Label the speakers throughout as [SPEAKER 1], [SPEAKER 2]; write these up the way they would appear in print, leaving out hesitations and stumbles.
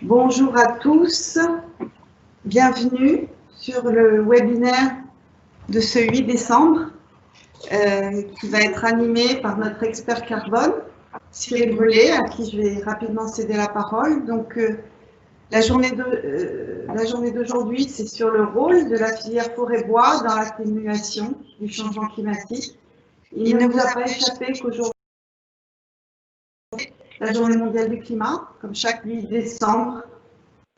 [SPEAKER 1] Bonjour à tous, bienvenue sur le webinaire de ce 8 décembre qui va être animé par notre expert carbone, Cyril Brelet, à qui je vais rapidement céder la parole. Donc, la journée d'aujourd'hui, c'est sur le rôle de la filière forêt-bois dans l'atténuation du changement climatique. Il ne vous a pas échappé qu'aujourd'hui, la journée mondiale du climat, comme chaque 8 décembre.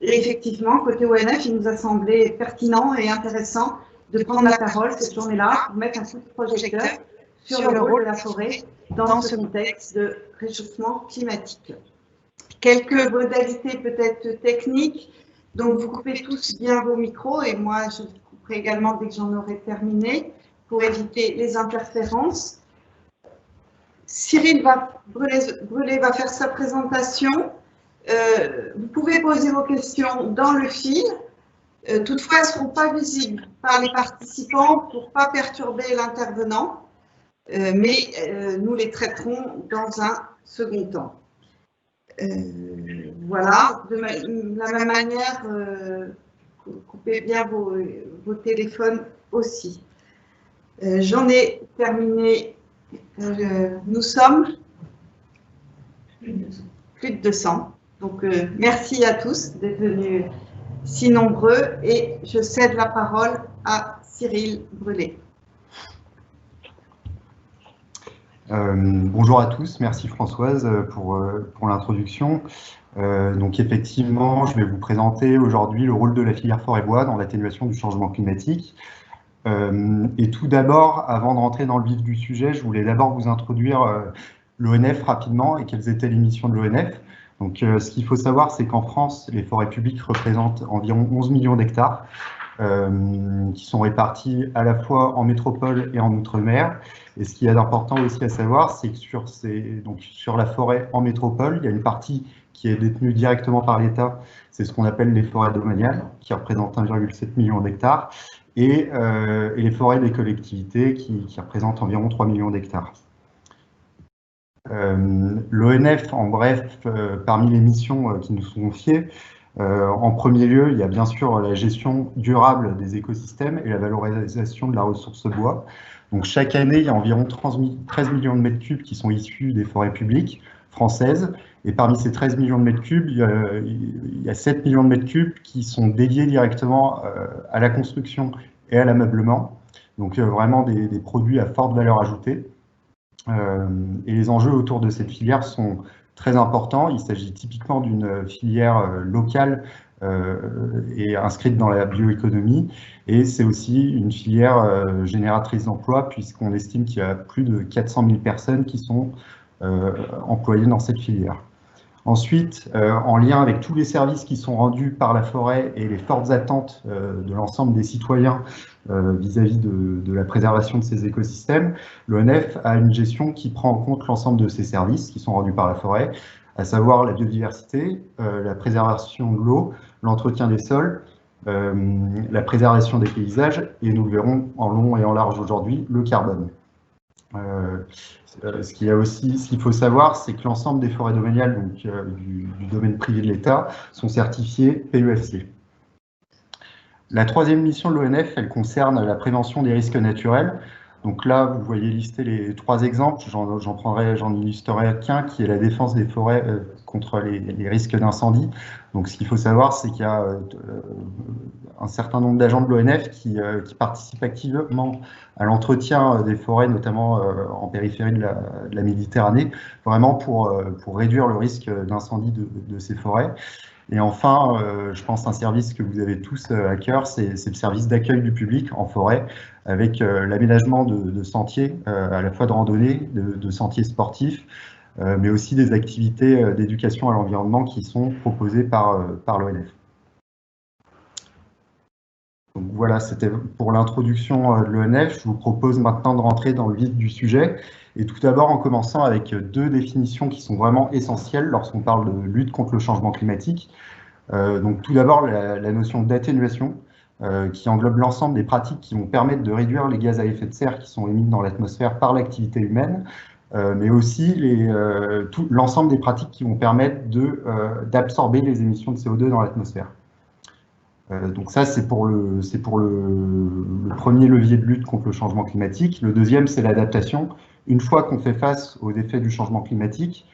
[SPEAKER 1] Et effectivement, côté ONF, il nous a semblé pertinent et intéressant de prendre la parole cette journée-là pour mettre un coup de projecteur sur le rôle de la forêt dans ce contexte de réchauffement climatique. Quelques modalités peut-être techniques, donc vous coupez tous bien vos micros et moi je couperai également dès que j'en aurai terminé pour éviter les interférences. Cyril Brelet va faire sa présentation. Vous pouvez poser vos questions dans le fil. Toutefois, elles ne seront pas visibles par les participants pour ne pas perturber l'intervenant, mais nous les traiterons dans un second temps. Voilà, de la même manière, coupez bien vos téléphones aussi. J'en ai terminé. Nous sommes plus de 200. Donc, merci à tous d'être venus si nombreux et je cède la parole à Cyril Brelet.
[SPEAKER 2] Bonjour à tous, merci Françoise pour l'introduction. Donc effectivement, je vais vous présenter aujourd'hui le rôle de la filière forêt-bois dans l'atténuation du changement climatique. Et tout d'abord, avant de rentrer dans le vif du sujet, je voulais d'abord vous introduire l'ONF rapidement et quelles étaient les missions de l'ONF. Donc, ce qu'il faut savoir, c'est qu'en France, les forêts publiques représentent environ 11 millions d'hectares qui sont répartis à la fois en métropole et en outre-mer. Et ce qu'il y a d'important aussi à savoir, c'est que sur la forêt en métropole, il y a une partie qui est détenue directement par l'État, c'est ce qu'on appelle les forêts domaniales, qui représentent 1,7 million d'hectares, et les forêts des collectivités qui représentent environ 3 millions d'hectares. L'ONF, en bref, parmi les missions qui nous sont confiées, en premier lieu, il y a bien sûr la gestion durable des écosystèmes et la valorisation de la ressource bois. Donc chaque année, il y a environ 13 millions de mètres cubes qui sont issus des forêts publiques françaises. Et parmi ces 13 millions de mètres cubes, il y a 7 millions de mètres cubes qui sont dédiés directement à la construction et à l'ameublement. Donc vraiment des produits à forte valeur ajoutée. Et les enjeux autour de cette filière sont très importants. Il s'agit typiquement d'une filière locale et inscrite dans la bioéconomie. Et c'est aussi une filière génératrice d'emplois, puisqu'on estime qu'il y a plus de 400 000 personnes qui sont employées dans cette filière. Ensuite, en lien avec tous les services qui sont rendus par la forêt et les fortes attentes de l'ensemble des citoyens vis-à-vis de la préservation de ces écosystèmes, l'ONF a une gestion qui prend en compte l'ensemble de ces services qui sont rendus par la forêt, à savoir la biodiversité, la préservation de l'eau, l'entretien des sols, la préservation des paysages, et nous le verrons en long et en large aujourd'hui, le carbone. Ce qu'il faut savoir, c'est que l'ensemble des forêts domaniales, donc du domaine privé de l'État, sont certifiées PEFC. La troisième mission de l'ONF, elle concerne la prévention des risques naturels. Donc là, vous voyez lister les trois exemples. J'en illustrerai qu'un, qui est la défense des forêts contre les risques d'incendie. Donc ce qu'il faut savoir, c'est qu'il y a un certain nombre d'agents de l'ONF qui participent activement à l'entretien des forêts, notamment en périphérie de la Méditerranée, vraiment pour réduire le risque d'incendie de ces forêts. Et enfin, je pense un service que vous avez tous à cœur, c'est le service d'accueil du public en forêt, avec l'aménagement de sentiers, à la fois de randonnée, de sentiers sportifs, mais aussi des activités d'éducation à l'environnement qui sont proposées par l'ONF. Donc voilà, c'était pour l'introduction de l'ONF. Je vous propose maintenant de rentrer dans le vif du sujet. Et tout d'abord, en commençant avec deux définitions qui sont vraiment essentielles lorsqu'on parle de lutte contre le changement climatique. Donc tout d'abord, la notion d'atténuation, qui englobe l'ensemble des pratiques qui vont permettre de réduire les gaz à effet de serre qui sont émis dans l'atmosphère par l'activité humaine, mais aussi l'ensemble des pratiques qui vont permettre d'absorber les émissions de CO2 dans l'atmosphère. Donc ça, c'est pour le premier levier de lutte contre le changement climatique. Le deuxième, c'est l'adaptation. Une fois qu'on fait face aux effets du changement climatique,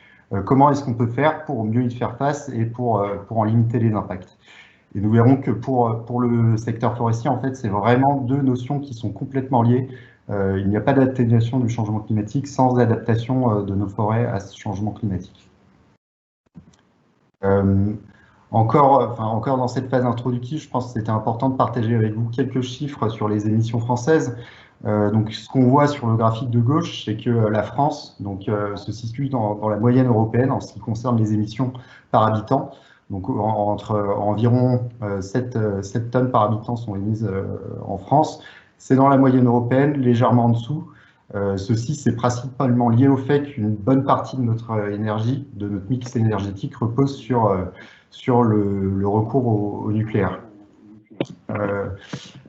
[SPEAKER 2] comment est-ce qu'on peut faire pour mieux y faire face et pour en limiter les impacts? Et nous verrons que pour le secteur forestier, en fait, c'est vraiment deux notions qui sont complètement liées. Il n'y a pas d'atténuation du changement climatique sans adaptation de nos forêts à ce changement climatique. Encore dans cette phase introductive, je pense que c'était important de partager avec vous quelques chiffres sur les émissions françaises. Donc, ce qu'on voit sur le graphique de gauche, c'est que la France se situe dans la moyenne européenne en ce qui concerne les émissions par habitant. Donc, environ 7 tonnes par habitant sont émises en France. C'est dans la moyenne européenne, légèrement en dessous. Ceci, c'est principalement lié au fait qu'une bonne partie de notre énergie, de notre mix énergétique, repose sur le recours au nucléaire.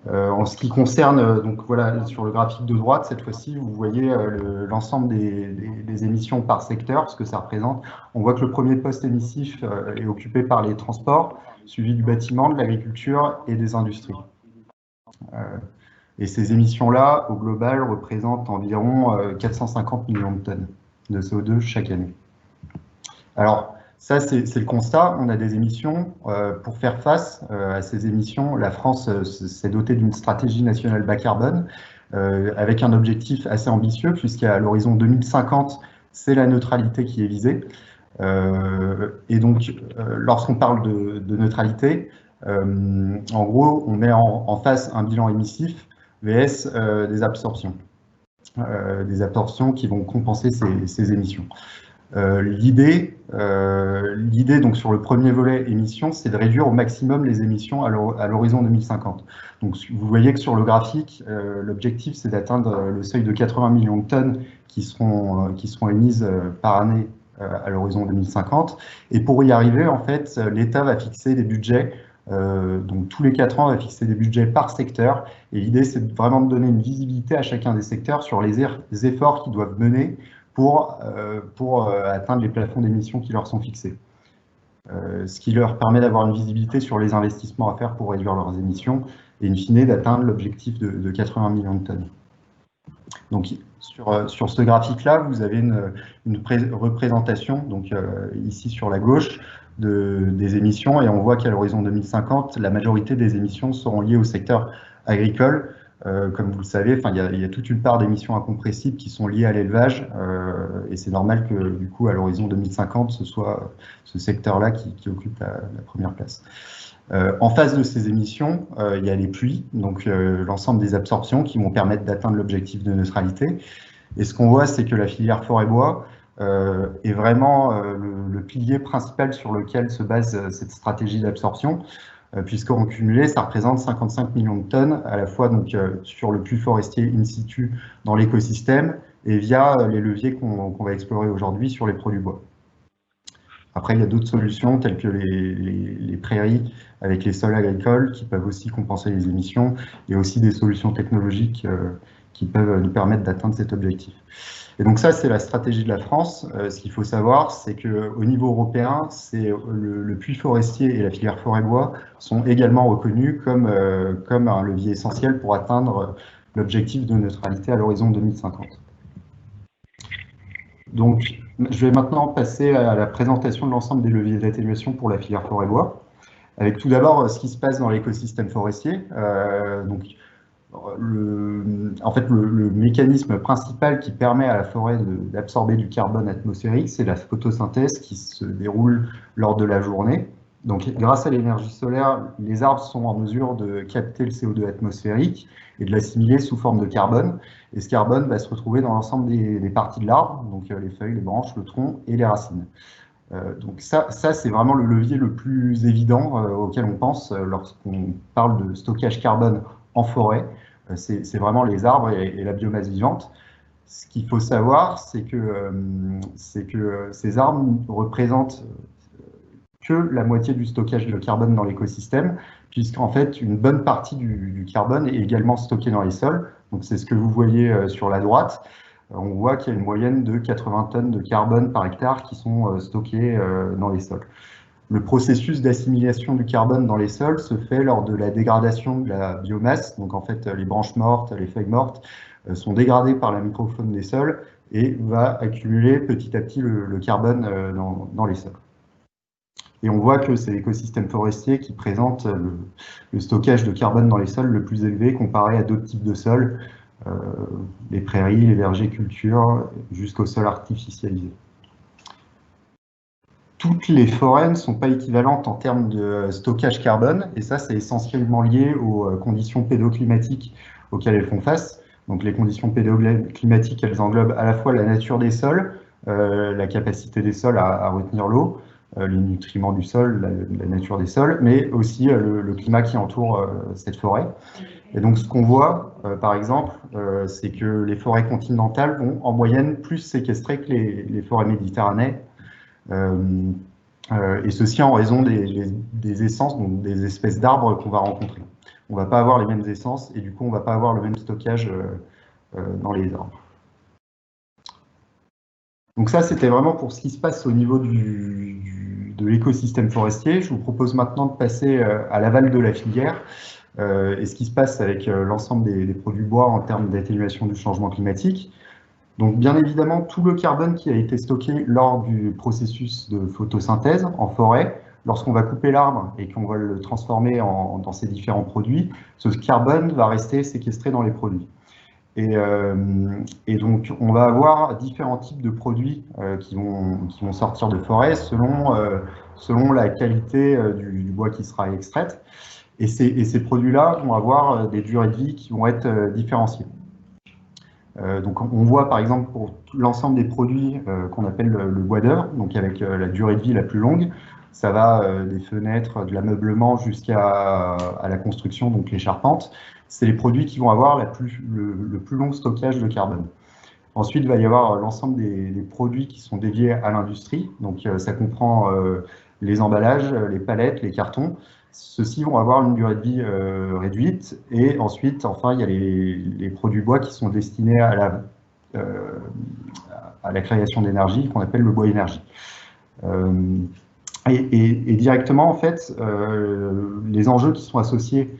[SPEAKER 2] En ce qui concerne, donc voilà, sur le graphique de droite, cette fois-ci, vous voyez l'ensemble des émissions par secteur, ce que ça représente. On voit que le premier poste émissif est occupé par les transports, suivi du bâtiment, de l'agriculture et des industries. Et ces émissions-là, au global, représentent environ 450 millions de tonnes de CO2 chaque année. Alors, ça, c'est le constat. On a des émissions. Pour faire face à ces émissions, la France s'est dotée d'une stratégie nationale bas carbone avec un objectif assez ambitieux, puisqu'à l'horizon 2050, c'est la neutralité qui est visée. Et donc, lorsqu'on parle de neutralité, en gros, on met en face un bilan émissif vs des absorptions qui vont compenser ces émissions. L'idée donc sur le premier volet émissions, c'est de réduire au maximum les émissions à l'horizon 2050. Donc vous voyez que sur le graphique, l'objectif c'est d'atteindre le seuil de 80 millions de tonnes qui seront émises par année à l'horizon 2050. Et pour y arriver, en fait, l'État va fixer des budgets. Donc tous les 4 ans, on va fixer des budgets par secteur. Et l'idée, c'est vraiment de donner une visibilité à chacun des secteurs sur les efforts qu'ils doivent mener pour atteindre les plafonds d'émissions qui leur sont fixés. Ce qui leur permet d'avoir une visibilité sur les investissements à faire pour réduire leurs émissions et in fine d'atteindre l'objectif de 80 millions de tonnes. Donc sur ce graphique-là, vous avez une représentation, donc ici sur la gauche, des émissions, et on voit qu'à l'horizon 2050, la majorité des émissions seront liées au secteur agricole. Comme vous le savez, il y a toute une part d'émissions incompressibles qui sont liées à l'élevage, et c'est normal que du coup, à l'horizon 2050, ce soit ce secteur-là qui occupe la première place. En face de ces émissions, il y a les pluies, donc l'ensemble des absorptions qui vont permettre d'atteindre l'objectif de neutralité. Et ce qu'on voit, c'est que la filière forêt-bois est vraiment le pilier principal sur lequel se base cette stratégie d'absorption, puisqu'en cumulé, ça représente 55 millions de tonnes, à la fois donc, sur le puits forestier in situ dans l'écosystème et via les leviers qu'on va explorer aujourd'hui sur les produits bois. Après, il y a d'autres solutions telles que les prairies avec les sols agricoles qui peuvent aussi compenser les émissions, et aussi des solutions technologiques qui peuvent nous permettre d'atteindre cet objectif. Et donc ça, c'est la stratégie de la France. Ce qu'il faut savoir, c'est qu'au niveau européen, le puits forestier et la filière forêt-bois sont également reconnus comme un levier essentiel pour atteindre l'objectif de neutralité à l'horizon 2050. Donc, je vais maintenant passer à la présentation de l'ensemble des leviers d'atténuation pour la filière forêt-bois, avec tout d'abord ce qui se passe dans l'écosystème forestier. En fait, le mécanisme principal qui permet à la forêt d'absorber du carbone atmosphérique, c'est la photosynthèse qui se déroule lors de la journée. Donc, grâce à l'énergie solaire, les arbres sont en mesure de capter le CO2 atmosphérique et de l'assimiler sous forme de carbone. Et ce carbone va se retrouver dans l'ensemble des parties de l'arbre, donc les feuilles, les branches, le tronc et les racines. Donc ça c'est vraiment le levier le plus évident auquel on pense lorsqu'on parle de stockage carbone en forêt. C'est vraiment les arbres et la biomasse vivante. Ce qu'il faut savoir, c'est que ces arbres représentent que la moitié du stockage de carbone dans l'écosystème, puisqu'en fait, une bonne partie du carbone est également stocké dans les sols. Donc, c'est ce que vous voyez sur la droite. on voit qu'il y a une moyenne de 80 tonnes de carbone par hectare qui sont stockées dans les sols. Le processus d'assimilation du carbone dans les sols se fait lors de la dégradation de la biomasse. Donc en fait, les branches mortes, les feuilles mortes sont dégradées par la microfaune des sols et va accumuler petit à petit le carbone dans les sols. Et on voit que c'est l'écosystème forestier qui présente le stockage de carbone dans les sols le plus élevé comparé à d'autres types de sols, les prairies, les vergers cultures, jusqu'aux sols artificialisés. Toutes les forêts ne sont pas équivalentes en termes de stockage carbone, et ça, c'est essentiellement lié aux conditions pédoclimatiques auxquelles elles font face. Donc les conditions pédoclimatiques, elles englobent à la fois la nature des sols, la capacité des sols à retenir l'eau, les nutriments du sol, la nature des sols, mais aussi le climat qui entoure cette forêt. Et donc ce qu'on voit, par exemple, c'est que les forêts continentales vont en moyenne plus séquestrer que les forêts méditerranéennes, et ceci en raison des essences, donc des espèces d'arbres qu'on va rencontrer. On ne va pas avoir les mêmes essences et du coup on ne va pas avoir le même stockage dans les arbres. Donc ça, c'était vraiment pour ce qui se passe au niveau de l'écosystème forestier. Je vous propose maintenant de passer à l'aval de la filière et ce qui se passe avec l'ensemble des produits bois en termes d'atténuation du changement climatique. Donc bien évidemment, tout le carbone qui a été stocké lors du processus de photosynthèse en forêt, lorsqu'on va couper l'arbre et qu'on va le transformer dans ces différents produits, ce carbone va rester séquestré dans les produits. Et donc, on va avoir différents types de produits qui vont sortir de forêt selon la qualité du bois qui sera extraite. Et ces produits-là vont avoir des durées de vie qui vont être différenciées. Donc, on voit par exemple pour l'ensemble des produits qu'on appelle le bois d'œuvre, donc avec la durée de vie la plus longue, ça va des fenêtres, de l'ameublement jusqu'à la construction, donc les charpentes. C'est les produits qui vont avoir le plus long stockage de carbone. Ensuite, il va y avoir l'ensemble des produits qui sont dédiés à l'industrie. Donc, ça comprend les emballages, les palettes, les cartons. Ceux-ci vont avoir une durée de vie réduite. Et ensuite, enfin, il y a les produits bois qui sont destinés à la création d'énergie, qu'on appelle le bois énergie. Et directement, en fait, les enjeux qui sont associés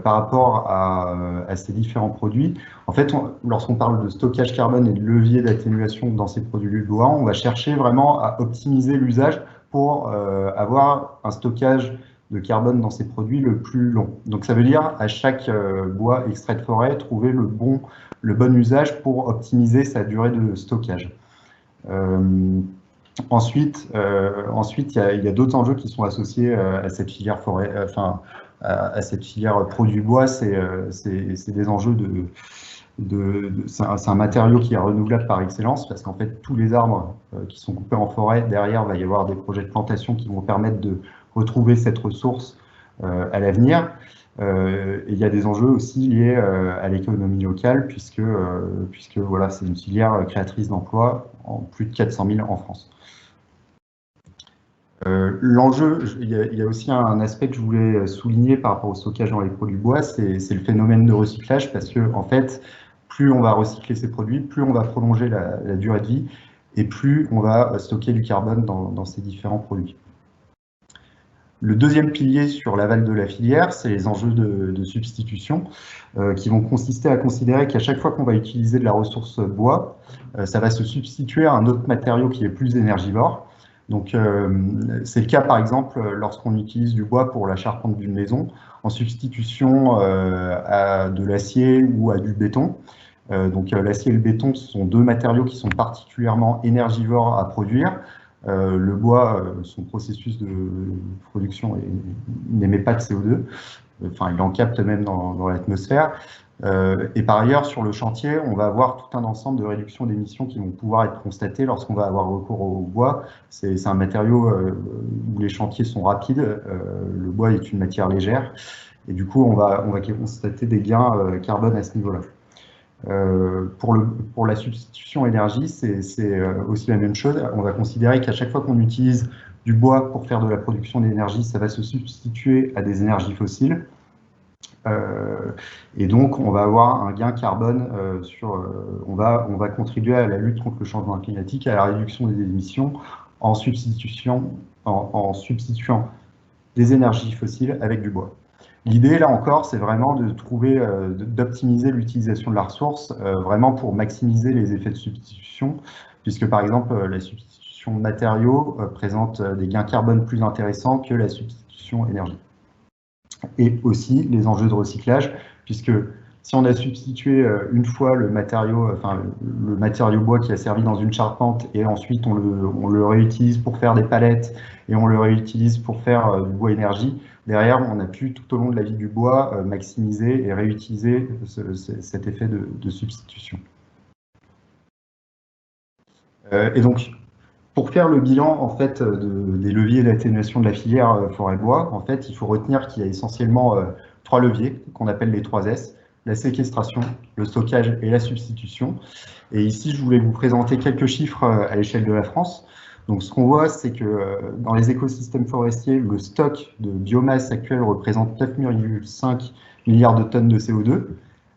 [SPEAKER 2] par rapport à ces différents produits. En fait, lorsqu'on parle de stockage carbone et de levier d'atténuation dans ces produits de bois, on va chercher vraiment à optimiser l'usage pour avoir un stockage de carbone dans ces produits le plus long. Donc ça veut dire à chaque bois extrait de forêt, trouver le bon usage pour optimiser sa durée de stockage. Ensuite, il y a d'autres enjeux qui sont associés à cette filière forêt, à cette filière produits bois. C'est des enjeux c'est un matériau qui est renouvelable par excellence, parce qu'en fait, tous les arbres qui sont coupés en forêt, derrière, il va y avoir des projets de plantation qui vont permettre de retrouver cette ressource à l'avenir. Et il y a des enjeux aussi liés à l'économie locale, puisque voilà, c'est une filière créatrice d'emplois, en plus de 400 000 en France. L'enjeu, il y a aussi un aspect que je voulais souligner par rapport au stockage dans les produits bois, c'est le phénomène de recyclage, parce que en fait, plus on va recycler ces produits, plus on va prolonger la durée de vie, et plus on va stocker du carbone dans ces différents produits. Le deuxième pilier sur l'aval de la filière, c'est les enjeux de substitution, qui vont consister à considérer qu'à chaque fois qu'on va utiliser de la ressource bois, ça va se substituer à un autre matériau qui est plus énergivore. Donc, c'est le cas, par exemple, lorsqu'on utilise du bois pour la charpente d'une maison, en substitution à de l'acier ou à du béton. Donc, l'acier et le béton, ce sont deux matériaux qui sont particulièrement énergivores à produire. Le bois, son processus de production n'émet pas de CO2, enfin, il en capte même dans l'atmosphère. Et par ailleurs, sur le chantier, on va avoir tout un ensemble de réductions d'émissions qui vont pouvoir être constatées lorsqu'on va avoir recours au bois. C'est un matériau où les chantiers sont rapides, le bois est une matière légère, et du coup, on va constater des gains carbone à ce niveau-là. Pour la substitution énergie, c'est aussi la même chose. On va considérer qu'à chaque fois qu'on utilise du bois pour faire de la production d'énergie, ça va se substituer à des énergies fossiles. Et donc, on va avoir un gain carbone on va contribuer à la lutte contre le changement climatique, à la réduction des émissions en substituant des énergies fossiles avec du bois. L'idée, là encore, c'est vraiment d'optimiser l'utilisation de la ressource, vraiment pour maximiser les effets de substitution, puisque par exemple, la substitution de matériaux présente des gains carbone plus intéressants que la substitution énergie. Et aussi les enjeux de recyclage, puisque si on a substitué une fois le matériau bois qui a servi dans une charpente, et ensuite on le réutilise pour faire des palettes, et on le réutilise pour faire du bois énergie, derrière on a pu tout au long de la vie du bois maximiser et réutiliser cet effet de substitution. Et donc, pour faire le bilan en fait des leviers d'atténuation de la filière forêt-bois, en fait, il faut retenir qu'il y a essentiellement 3 leviers qu'on appelle les 3 S, la séquestration, le stockage et la substitution. Et ici, je voulais vous présenter quelques chiffres à l'échelle de la France. Donc, ce qu'on voit, c'est que dans les écosystèmes forestiers, le stock de biomasse actuel représente 9,5 milliards de tonnes de CO2,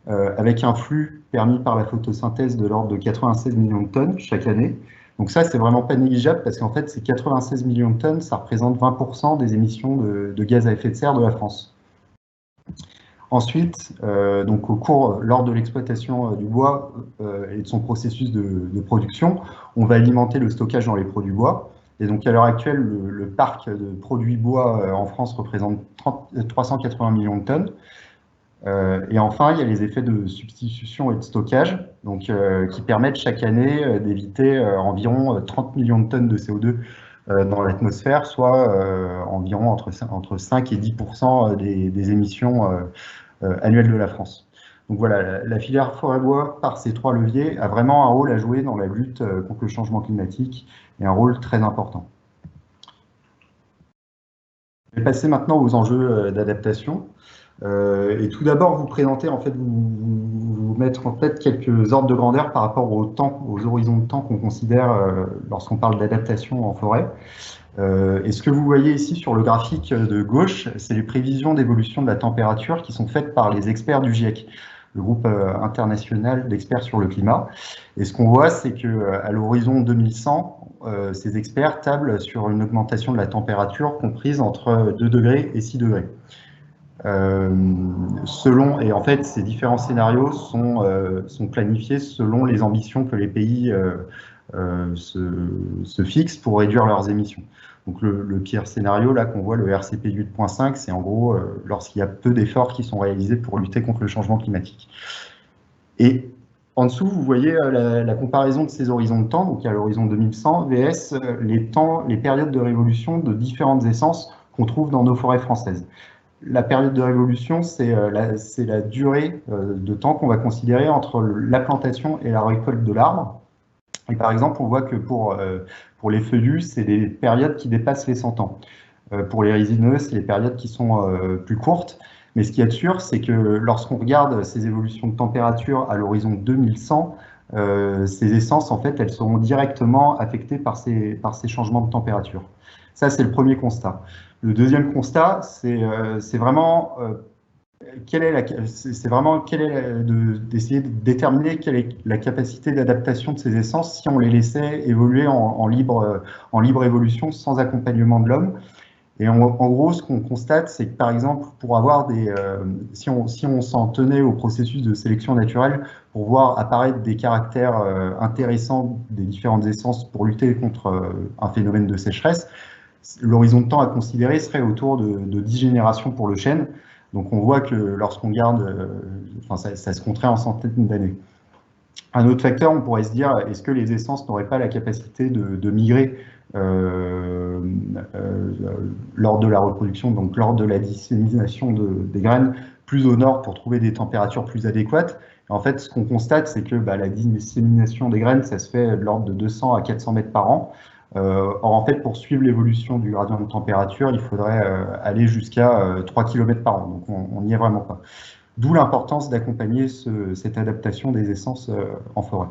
[SPEAKER 2] avec un flux permis par la photosynthèse de l'ordre de 96 millions de tonnes chaque année. Donc ça, c'est vraiment pas négligeable parce qu'en fait, ces 96 millions de tonnes, ça représente 20% des émissions de gaz à effet de serre de la France. Ensuite, donc lors de l'exploitation du bois et de son processus de production, on va alimenter le stockage dans les produits bois. Et donc à l'heure actuelle, le parc de produits bois en France représente 380 millions de tonnes. Et enfin, il y a les effets de substitution et de stockage, donc, qui permettent chaque année d'éviter environ 30 millions de tonnes de CO2 dans l'atmosphère, soit environ entre 5 et 10% des émissions annuelles de la France. Donc voilà, la filière forêt-bois, par ces 3 leviers, a vraiment un rôle à jouer dans la lutte contre le changement climatique et un rôle très important. Je vais passer maintenant aux enjeux d'adaptation. Et tout d'abord, vous présenter, en fait, vous mettre en fait quelques ordres de grandeur par rapport aux horizons de temps qu'on considère lorsqu'on parle d'adaptation en forêt. Et ce que vous voyez ici sur le graphique de gauche, c'est les prévisions d'évolution de la température qui sont faites par les experts du GIEC, le groupe international d'experts sur le climat. Et ce qu'on voit, c'est qu'à l'horizon 2100, ces experts tablent sur une augmentation de la température comprise entre 2 degrés et 6 degrés. Et en fait, ces différents scénarios sont planifiés selon les ambitions que les pays se fixent pour réduire leurs émissions. Donc le pire scénario, là qu'on voit, le RCP 8.5, c'est en gros lorsqu'il y a peu d'efforts qui sont réalisés pour lutter contre le changement climatique. Et en dessous, vous voyez la comparaison de ces horizons de temps, donc il y a l'horizon 2100, VS les périodes de révolution de différentes essences qu'on trouve dans nos forêts françaises. La période de révolution, c'est la durée de temps qu'on va considérer entre la plantation et la récolte de l'arbre. Et par exemple, on voit que pour les feuillus, c'est des périodes qui dépassent les 100 ans. Pour les résineux, c'est les périodes qui sont plus courtes. Mais ce qu'il y a de sûr, c'est que lorsqu'on regarde ces évolutions de température à l'horizon 2100, ces essences, en fait, elles seront directement affectées par ces changements de température. Ça, c'est le premier constat. Le deuxième constat, c'est vraiment d'essayer de déterminer quelle est la capacité d'adaptation de ces essences si on les laissait évoluer en libre évolution sans accompagnement de l'homme. Et en gros, ce qu'on constate, c'est que par exemple, pour avoir si on s'en tenait au processus de sélection naturelle, pour voir apparaître des caractères intéressants des différentes essences pour lutter contre un phénomène de sécheresse, l'horizon de temps à considérer serait autour de 10 générations pour le chêne. Donc on voit que lorsqu'on garde, ça se compterait en centaines d'années. Un autre facteur, on pourrait se dire, est-ce que les essences n'auraient pas la capacité de migrer lors de la reproduction, donc lors de la dissémination des graines, plus au nord pour trouver des températures plus adéquates? Et en fait, ce qu'on constate, c'est que la dissémination des graines, ça se fait de l'ordre de 200 à 400 mètres par an. Or, en fait, pour suivre l'évolution du gradient de température, il faudrait aller jusqu'à 3 km par an. Donc, on n'y est vraiment pas. D'où l'importance d'accompagner cette adaptation des essences en forêt.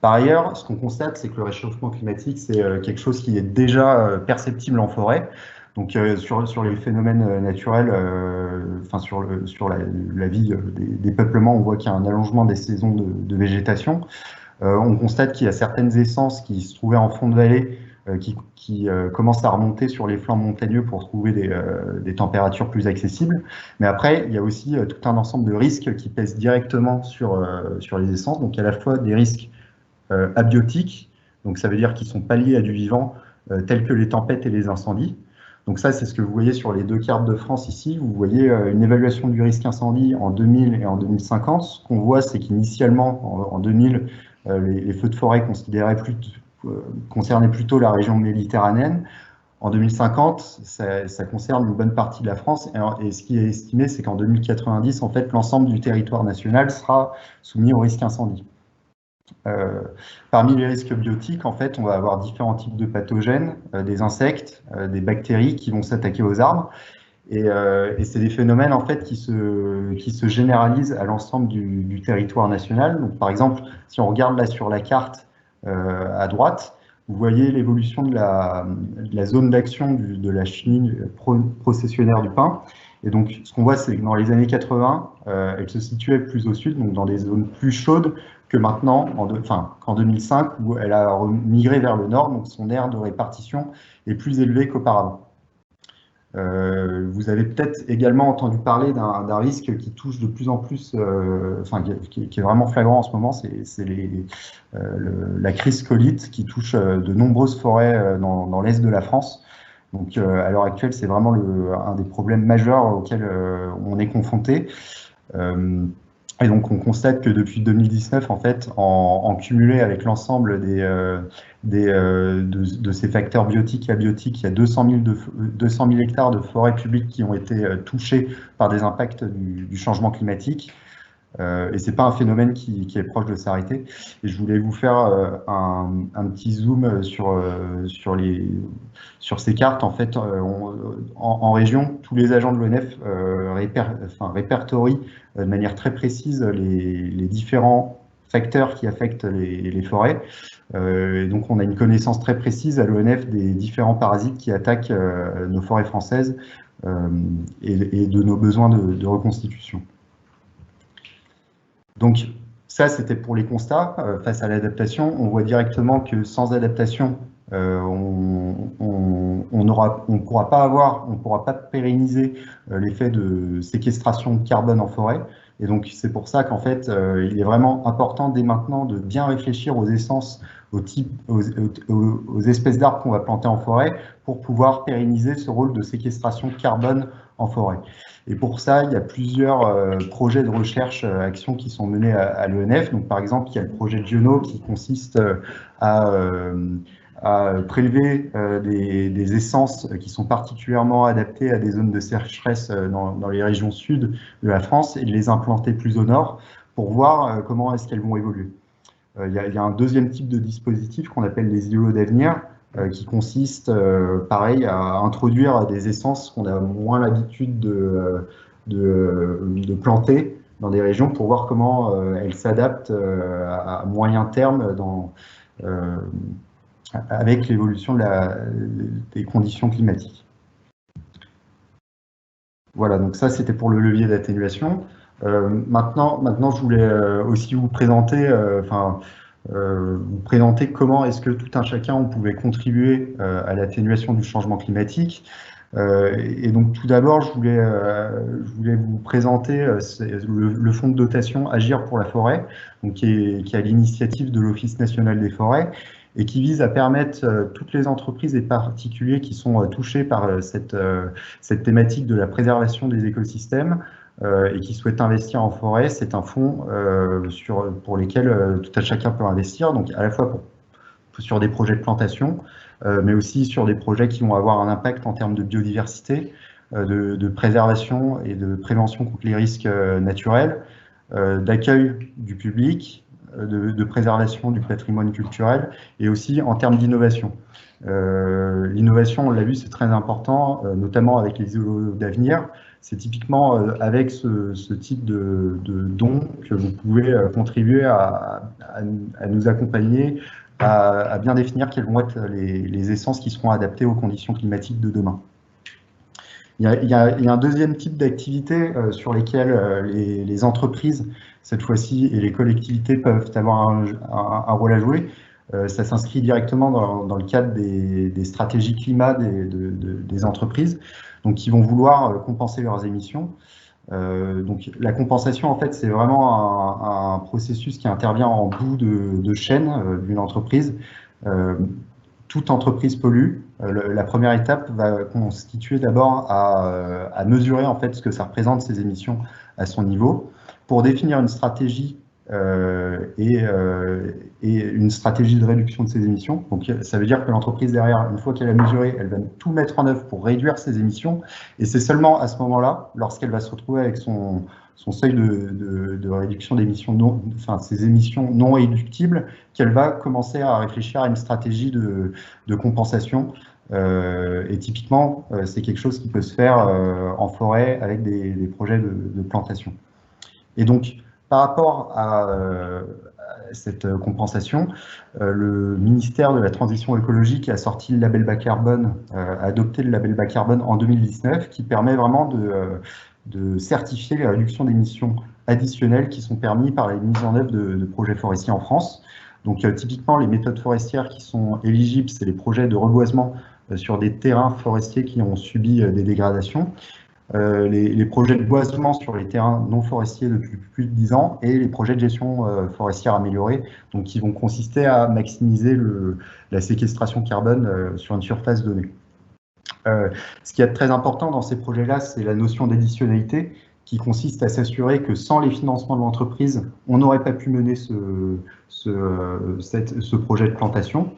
[SPEAKER 2] Par ailleurs, ce qu'on constate, c'est que le réchauffement climatique, c'est quelque chose qui est déjà perceptible en forêt. Donc sur les phénomènes naturels, enfin sur la vie des peuplements, on voit qu'il y a un allongement des saisons de végétation. On constate qu'il y a certaines essences qui se trouvaient en fond de vallée qui commencent à remonter sur les flancs montagneux pour trouver des températures plus accessibles. Mais après, il y a aussi tout un ensemble de risques qui pèsent directement sur les essences. Donc, à la fois des risques abiotiques, donc ça veut dire qu'ils sont pas liés à du vivant, tels que les tempêtes et les incendies. Donc ça, c'est ce que vous voyez sur les deux cartes de France ici. Vous voyez une évaluation du risque incendie en 2000 et en 2050. Ce qu'on voit, c'est qu'initialement, en 2000, les feux de forêt concernaient plutôt la région méditerranéenne. En 2050, ça concerne une bonne partie de la France. Et ce qui est estimé, c'est qu'en 2090, en fait, l'ensemble du territoire national sera soumis au risque incendie. Parmi les risques biotiques, en fait, on va avoir différents types de pathogènes, des insectes, des bactéries qui vont s'attaquer aux arbres. Et c'est des phénomènes en fait qui se généralisent à l'ensemble du territoire national. Donc, par exemple, si on regarde là sur la carte à droite, vous voyez l'évolution de la zone d'action de la chenille processionnaire du pin. Et donc, ce qu'on voit, c'est que dans les années 80, elle se situait plus au sud, donc dans des zones plus chaudes que maintenant, qu'en 2005, où elle a migré vers le nord, donc son aire de répartition est plus élevée qu'auparavant. Vous avez peut-être également entendu parler d'un risque qui touche de plus en plus, qui est vraiment flagrant en ce moment, c'est la crise scolyte qui touche de nombreuses forêts dans l'est de la France. Donc à l'heure actuelle, c'est vraiment un des problèmes majeurs auxquels on est confronté. Et donc, on constate que depuis 2019, en fait, en cumulé avec l'ensemble de ces facteurs biotiques et abiotiques, il y a 200 000 hectares de forêts publiques qui ont été touchés par des impacts du changement climatique. Et c'est pas un phénomène qui est proche de s'arrêter. Et je voulais vous faire un petit zoom sur ces cartes. En fait, en région, tous les agents de l'ONF répertorient de manière très précise les différents facteurs qui affectent les forêts. Et donc, on a une connaissance très précise à l'ONF des différents parasites qui attaquent nos forêts françaises et de nos besoins de reconstitution. Donc, ça, c'était pour les constats face à l'adaptation. On voit directement que sans adaptation, on ne pourra pas pérenniser l'effet de séquestration de carbone en forêt. Et donc, c'est pour ça qu'en fait, il est vraiment important dès maintenant de bien réfléchir aux essences, aux espèces d'arbres qu'on va planter en forêt pour pouvoir pérenniser ce rôle de séquestration de carbone en forêt. Et pour ça, il y a plusieurs projets de recherche, actions qui sont menés à l'ENF. Donc, par exemple, il y a le projet Giono qui consiste à prélever des essences qui sont particulièrement adaptées à des zones de sécheresse dans les régions sud de la France et de les implanter plus au nord pour voir comment est-ce qu'elles vont évoluer. Il y a un deuxième type de dispositif qu'on appelle les îlots d'avenir, qui consiste, pareil, à introduire des essences qu'on a moins l'habitude de planter dans des régions pour voir comment elles s'adaptent à moyen terme avec l'évolution des conditions climatiques. Voilà, donc ça c'était pour le levier d'atténuation. Maintenant, je voulais aussi vous présenter, comment est-ce que tout un chacun on pouvait contribuer à l'atténuation du changement climatique. Et donc tout d'abord, je voulais vous présenter le fonds de dotation Agir pour la forêt, donc qui est à l'initiative de l'Office national des forêts et qui vise à permettre toutes les entreprises et particuliers qui sont touchés par cette thématique de la préservation des écosystèmes et qui souhaitent investir en forêt. C'est un fonds pour lesquels tout un chacun peut investir, donc à la fois sur des projets de plantation, mais aussi sur des projets qui vont avoir un impact en termes de biodiversité, de préservation et de prévention contre les risques naturels, d'accueil du public, de préservation du patrimoine culturel et aussi en termes d'innovation. L'innovation, on l'a vu, c'est très important, notamment avec les îlots d'avenir. C'est typiquement avec ce type de dons que vous pouvez contribuer à nous accompagner, à bien définir quelles vont être les essences qui seront adaptées aux conditions climatiques de demain. Il y a un deuxième type d'activité sur lesquelles les entreprises, cette fois-ci, et les collectivités peuvent avoir un rôle à jouer. Ça s'inscrit directement dans le cadre des stratégies climat des entreprises, donc qui vont vouloir compenser leurs émissions. Donc la compensation, en fait, c'est vraiment un processus qui intervient en bout de chaîne d'une entreprise. Toute entreprise pollue. La première étape va constituer d'abord à mesurer en fait ce que ça représente ces émissions à son niveau, pour définir une stratégie et une stratégie de réduction de ces émissions. Donc ça veut dire que l'entreprise derrière, une fois qu'elle a mesuré, elle va tout mettre en œuvre pour réduire ses émissions, et c'est seulement à ce moment-là, lorsqu'elle va se retrouver avec son seuil de réduction d'émissions, ces émissions non réductibles, qu'elle va commencer à réfléchir à une stratégie de compensation. Et typiquement, c'est quelque chose qui peut se faire en forêt avec des projets de plantation. Et donc, par rapport à cette compensation, le ministère de la Transition écologique a sorti le label bas carbone, a adopté le label bas carbone en 2019, qui permet vraiment de certifier les réductions d'émissions additionnelles qui sont permises par la mise en œuvre de projets forestiers en France. Donc typiquement, les méthodes forestières qui sont éligibles, c'est les projets de reboisement sur des terrains forestiers qui ont subi des dégradations, les projets de boisement sur les terrains non forestiers depuis plus de 10 ans, et les projets de gestion forestière améliorée, donc qui vont consister à maximiser la séquestration carbone sur une surface donnée. Ce qui est très important dans ces projets-là, c'est la notion d'additionnalité, qui consiste à s'assurer que sans les financements de l'entreprise, on n'aurait pas pu mener ce projet de plantation.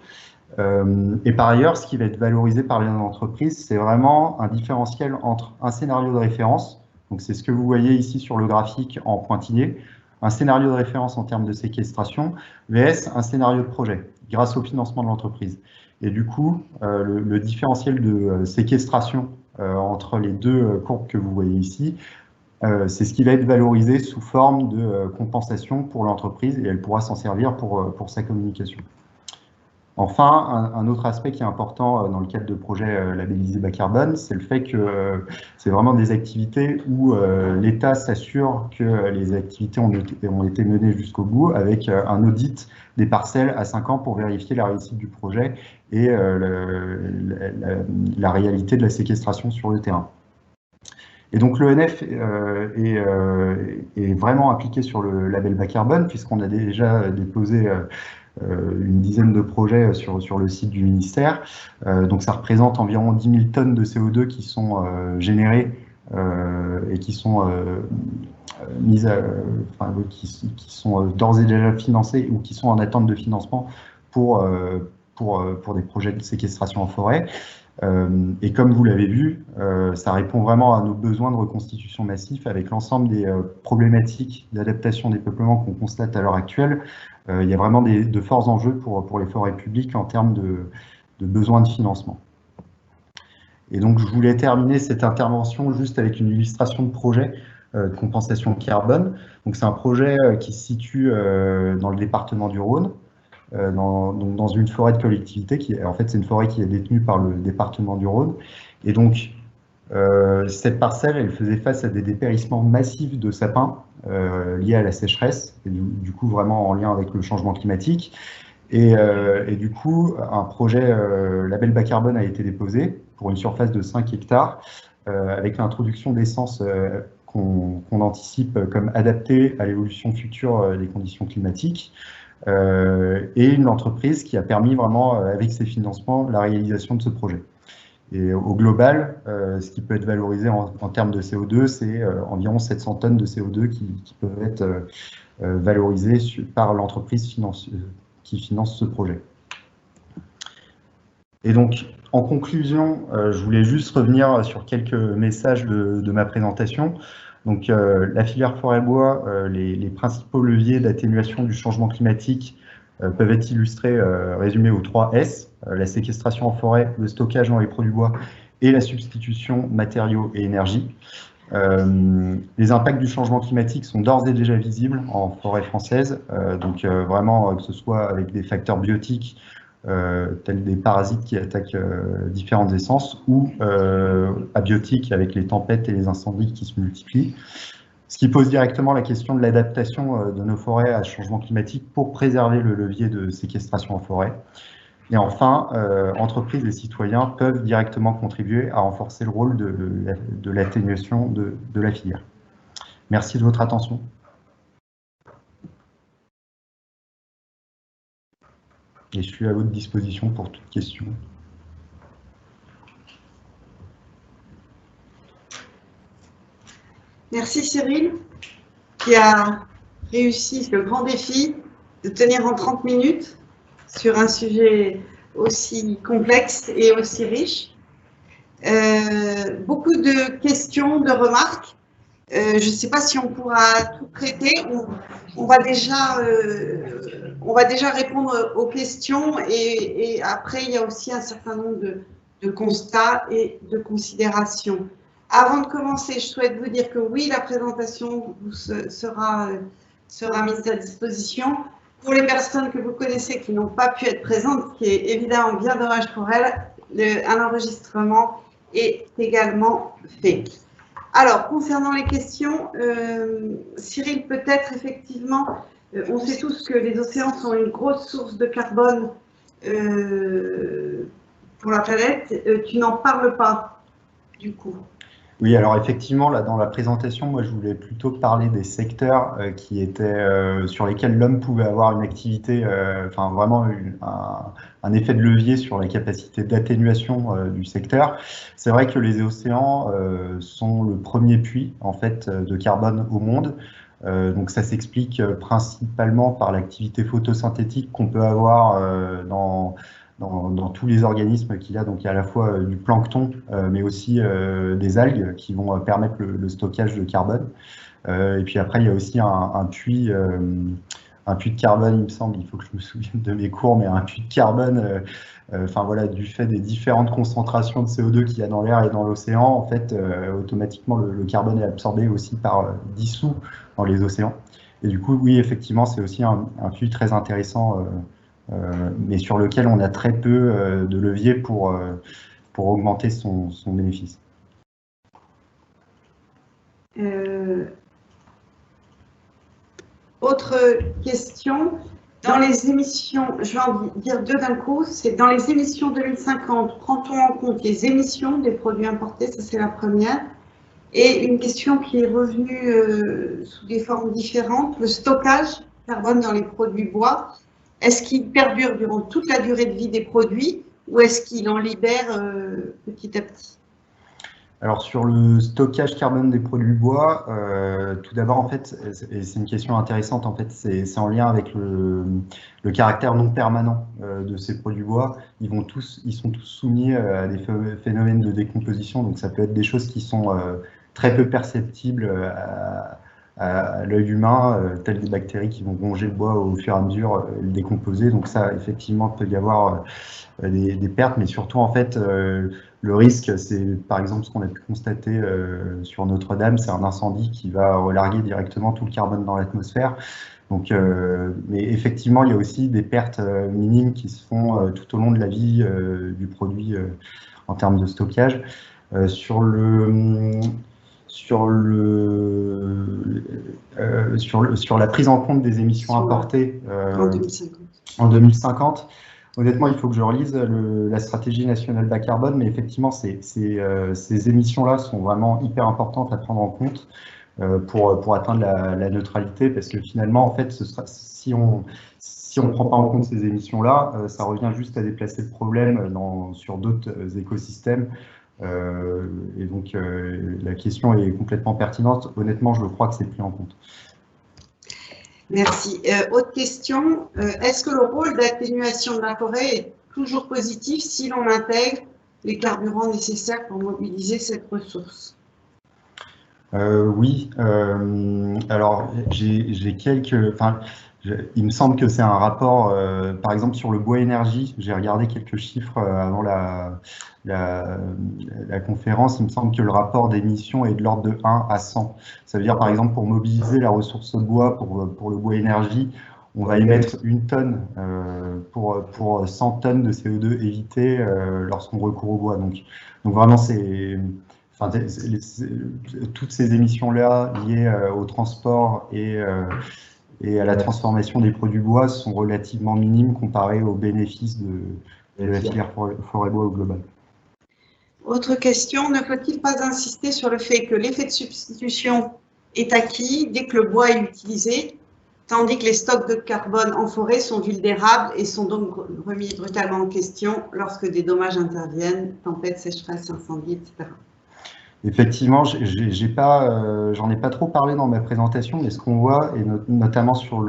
[SPEAKER 2] Et par ailleurs, ce qui va être valorisé par les entreprises, c'est vraiment un différentiel entre un scénario de référence, donc c'est ce que vous voyez ici sur le graphique en pointillé, un scénario de référence en termes de séquestration, vs un scénario de projet, grâce au financement de l'entreprise. Et du coup, le différentiel de séquestration entre les deux courbes que vous voyez ici, c'est ce qui va être valorisé sous forme de compensation pour l'entreprise, et elle pourra s'en servir pour sa communication. Enfin, un autre aspect qui est important dans le cadre de projets labellisés bas carbone, c'est le fait que c'est vraiment des activités où l'État s'assure que les activités ont été menées jusqu'au bout, avec un audit des parcelles à 5 ans pour vérifier la réussite du projet et la réalité de la séquestration sur le terrain. Et donc l'ENF est vraiment impliqué sur le label bas carbone, puisqu'on a déjà déposé une dizaine de projets sur le site du ministère. Donc ça représente environ 10 000 tonnes de CO2 qui sont générées et qui sont qui sont d'ores et déjà financées ou qui sont en attente de financement pour des projets de séquestration en forêt. Et comme vous l'avez vu, ça répond vraiment à nos besoins de reconstitution massif, avec l'ensemble des problématiques d'adaptation des peuplements qu'on constate à l'heure actuelle. Il y a vraiment de forts enjeux pour les forêts publiques en termes de besoins de financement. Et donc, je voulais terminer cette intervention juste avec une illustration de projet de compensation carbone. Donc, c'est un projet qui se situe dans le département du Rhône, dans une forêt de collectivité, en fait, c'est une forêt qui est détenue par le département du Rhône. Et donc, cette parcelle, elle faisait face à des dépérissements massifs de sapins liés à la sécheresse, et du coup, vraiment en lien avec le changement climatique. Et du coup, un projet label bas carbone a été déposé pour une surface de 5 hectares, avec l'introduction d'essences qu'on anticipe comme adaptées à l'évolution future des conditions climatiques. Et une entreprise qui a permis vraiment, avec ses financements, la réalisation de ce projet. Et au global, ce qui peut être valorisé en termes de CO2, c'est environ 700 tonnes de CO2 qui peuvent être valorisées par l'entreprise qui finance ce projet. Et donc, en conclusion, je voulais juste revenir sur quelques messages de ma présentation. Donc, la filière forêt-bois, les principaux leviers d'atténuation du changement climatique peuvent être illustrés, résumés aux 3 S, la séquestration en forêt, le stockage dans les produits bois et la substitution matériaux et énergie. Les impacts du changement climatique sont d'ores et déjà visibles en forêt française, donc vraiment que ce soit avec des facteurs biotiques tels des parasites qui attaquent différentes essences, ou abiotiques avec les tempêtes et les incendies qui se multiplient. Ce qui pose directement la question de l'adaptation de nos forêts à ce changement climatique pour préserver le levier de séquestration en forêt. Et enfin, entreprises et citoyens peuvent directement contribuer à renforcer le rôle de l'atténuation de la filière. Merci de votre attention. Et je suis à votre disposition pour toute question.
[SPEAKER 1] Merci Cyril, qui a réussi le grand défi de tenir en 30 minutes sur un sujet aussi complexe et aussi riche. Beaucoup de questions, de remarques. Je ne sais pas si on pourra tout traiter. On va déjà répondre aux questions et après, il y a aussi un certain nombre de constats et de considérations. Avant de commencer, je souhaite vous dire que oui, la présentation vous sera mise à disposition. Pour les personnes que vous connaissez qui n'ont pas pu être présentes, ce qui est évidemment bien dommage pour elles, un enregistrement est également fait. Alors, concernant les questions, Cyril, peut-être effectivement, on sait tous que les océans sont une grosse source de carbone pour la planète. Tu n'en parles pas, du coup.
[SPEAKER 2] Oui, alors effectivement, là, dans la présentation, moi, je voulais plutôt parler des secteurs qui étaient sur lesquels l'homme pouvait avoir une activité, enfin vraiment un effet de levier sur la capacité d'atténuation du secteur. C'est vrai que les océans sont le premier puits en fait de carbone au monde. Donc ça s'explique principalement par l'activité photosynthétique qu'on peut avoir dans tous les organismes qu'il y a. Donc il y a à la fois du plancton, mais aussi des algues qui vont permettre le stockage de carbone. Et puis après, il y a aussi un puits de carbone, il me semble, il faut que je me souvienne de mes cours, mais un puits de carbone, enfin voilà, du fait des différentes concentrations de CO2 qu'il y a dans l'air et dans l'océan, en fait, automatiquement, le carbone est absorbé aussi dissous dans les océans. Et du coup, oui, effectivement, c'est aussi un puits très intéressant, mais sur lequel on a très peu de levier pour augmenter son bénéfice.
[SPEAKER 1] Autre question, dans les émissions, je vais en dire deux d'un coup, c'est dans les émissions 2050, prend-on en compte les émissions des produits importés? Ça, c'est la première. Et une question qui est revenue sous des formes différentes, le stockage carbone dans les produits bois. Est-ce qu'il perdure durant toute la durée de vie des produits ou est-ce qu'il en libère petit à petit?
[SPEAKER 2] Alors sur le stockage carbone des produits tout d'abord en fait, et c'est une question intéressante en fait, c'est en lien avec le caractère non permanent de ces produits bois. Ils sont tous soumis à des phénomènes de décomposition, donc ça peut être des choses qui sont très peu perceptibles à l'œil humain, telles des bactéries qui vont ronger le bois au fur et à mesure et le décomposer. Donc ça, effectivement, peut y avoir des pertes, mais surtout, en fait, le risque, c'est par exemple ce qu'on a pu constater sur Notre-Dame, c'est un incendie qui va relarguer directement tout le carbone dans l'atmosphère. Donc, mais effectivement, il y a aussi des pertes minimes qui se font tout au long de la vie du produit en termes de stockage. Sur la prise en compte des émissions importées en 2050. Honnêtement, il faut que je relise la stratégie nationale bas carbone, mais effectivement, ces émissions-là sont vraiment hyper importantes à prendre en compte pour atteindre la neutralité, parce que finalement, en fait, si on ne prend pas en compte ces émissions-là, ça revient juste à déplacer le problème sur d'autres écosystèmes. Et donc, la question est complètement pertinente. Honnêtement, je crois que c'est pris en compte.
[SPEAKER 1] Merci. Autre question, est-ce que le rôle d'atténuation de la forêt est toujours positif si l'on intègre les carburants nécessaires pour mobiliser cette ressource?
[SPEAKER 2] Oui. Alors, j'ai quelques... il me semble que c'est un rapport, par exemple, sur le bois énergie. J'ai regardé quelques chiffres avant la conférence. Il me semble que le rapport d'émission est de l'ordre de 1 à 100. Ça veut dire, par exemple, pour mobiliser la ressource bois, pour le bois énergie, on va émettre 1 tonne pour 100 tonnes de CO2 évitées lorsqu'on recourt au bois. Donc vraiment, toutes ces émissions-là liées au transport et à la transformation des produits bois sont relativement minimes comparées aux bénéfices de la filière forêt-bois au global.
[SPEAKER 1] Autre question, ne faut-il pas insister sur le fait que l'effet de substitution est acquis dès que le bois est utilisé, tandis que les stocks de carbone en forêt sont vulnérables et sont donc remis brutalement en question lorsque des dommages interviennent, tempêtes, sécheresses, incendies, etc.
[SPEAKER 2] Effectivement, j'en ai pas trop parlé dans ma présentation, mais ce qu'on voit, et notamment sur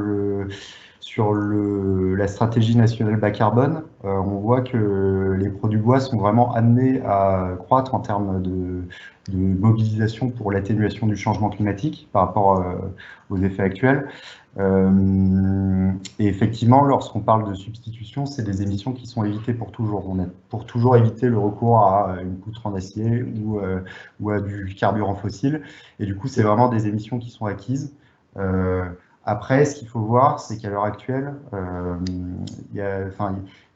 [SPEAKER 2] la stratégie nationale bas carbone, on voit que les produits bois sont vraiment amenés à croître en termes de mobilisation pour l'atténuation du changement climatique par rapport aux effets actuels. Et effectivement, lorsqu'on parle de substitution, c'est des émissions qui sont évitées pour toujours. On a pour toujours évité le recours à une poutre en acier ou à du carburant fossile. Et du coup, c'est vraiment des émissions qui sont acquises. Après, ce qu'il faut voir, c'est qu'à l'heure actuelle, il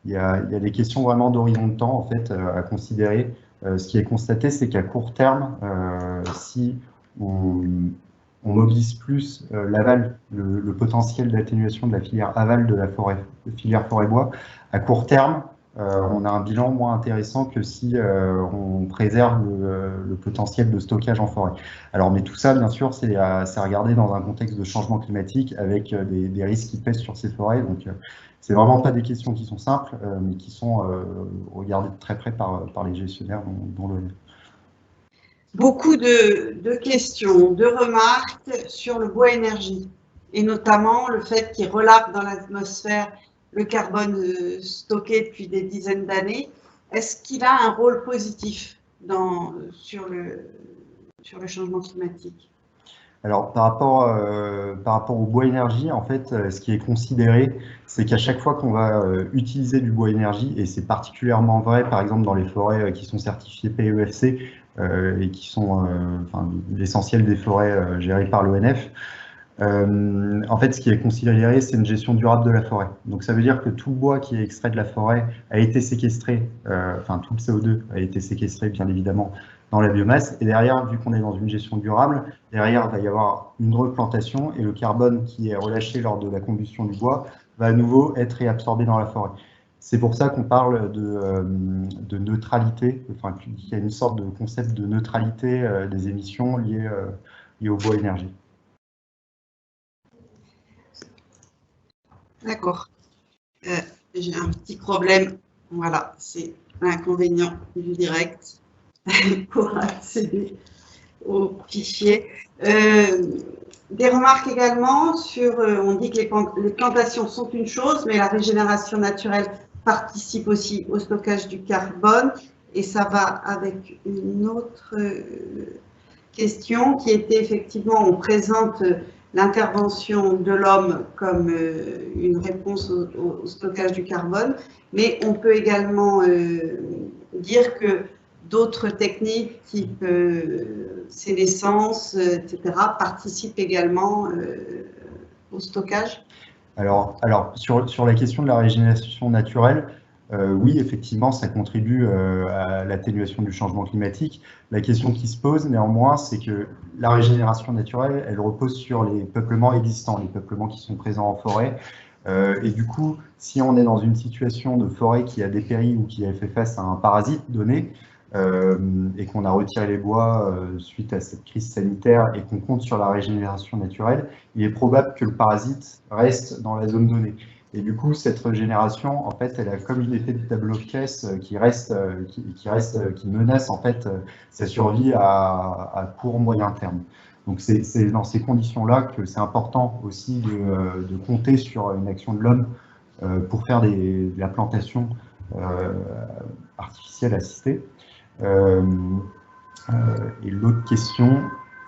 [SPEAKER 2] y a des questions vraiment d'horizon de temps en fait, à considérer. Ce qui est constaté, c'est qu'à court terme, si on mobilise plus l'aval, le potentiel d'atténuation de la filière aval de la filière forêt-bois, à court terme, on a un bilan moins intéressant que si on préserve le potentiel de stockage en forêt. Alors, mais tout ça, bien sûr, c'est à regarder dans un contexte de changement climatique avec des risques qui pèsent sur ces forêts. Donc, c'est vraiment pas des questions qui sont simples, mais qui sont regardées de très près par les gestionnaires dont le...
[SPEAKER 1] Beaucoup de questions, de remarques sur le bois énergie, et notamment le fait qu'il relâche dans l'atmosphère le carbone stocké depuis des dizaines d'années. Est-ce qu'il a un rôle positif sur le changement climatique?
[SPEAKER 2] Alors, par rapport au bois énergie, en fait, ce qui est considéré, c'est qu'à chaque fois qu'on va utiliser du bois énergie, et c'est particulièrement vrai, par exemple, dans les forêts qui sont certifiées PEFC et qui sont l'essentiel des forêts gérées par l'ONF, en fait, ce qui est considéré, c'est une gestion durable de la forêt. Donc, ça veut dire que tout le bois qui est extrait de la forêt a été séquestré, tout le CO2 a été séquestré, bien évidemment, dans la biomasse. Et derrière, vu qu'on est dans une gestion durable, derrière, il va y avoir une replantation et le carbone qui est relâché lors de la combustion du bois va à nouveau être réabsorbé dans la forêt. C'est pour ça qu'on parle de neutralité, qu'il y a une sorte de concept de neutralité des émissions liées au bois énergie.
[SPEAKER 1] D'accord. J'ai un petit problème. Voilà, c'est l'inconvénient du direct pour accéder au fichier. Des remarques également sur, on dit que les plantations sont une chose, mais la régénération naturelle participe aussi au stockage du carbone. Et ça va avec une autre question qui était effectivement, on présente l'intervention de l'homme comme une réponse au stockage du carbone, mais on peut également dire que d'autres techniques type sénescence, etc., participent également au stockage.
[SPEAKER 2] Alors sur la question de la régénération naturelle, oui, effectivement, ça contribue à l'atténuation du changement climatique. La question qui se pose néanmoins, c'est que la régénération naturelle, elle repose sur les peuplements existants, les peuplements qui sont présents en forêt. Et du coup, si on est dans une situation de forêt qui a dépéri ou qui a fait face à un parasite donné, et qu'on a retiré les bois suite à cette crise sanitaire et qu'on compte sur la régénération naturelle, il est probable que le parasite reste dans la zone donnée. Et du coup, cette régénération, en fait, elle a comme une effet de tableau de caisse qui menace en fait sa survie à court moyen terme. Donc c'est dans ces conditions-là que c'est important aussi de compter sur une action de l'homme pour faire de la plantation artificielle assistée. Et l'autre question...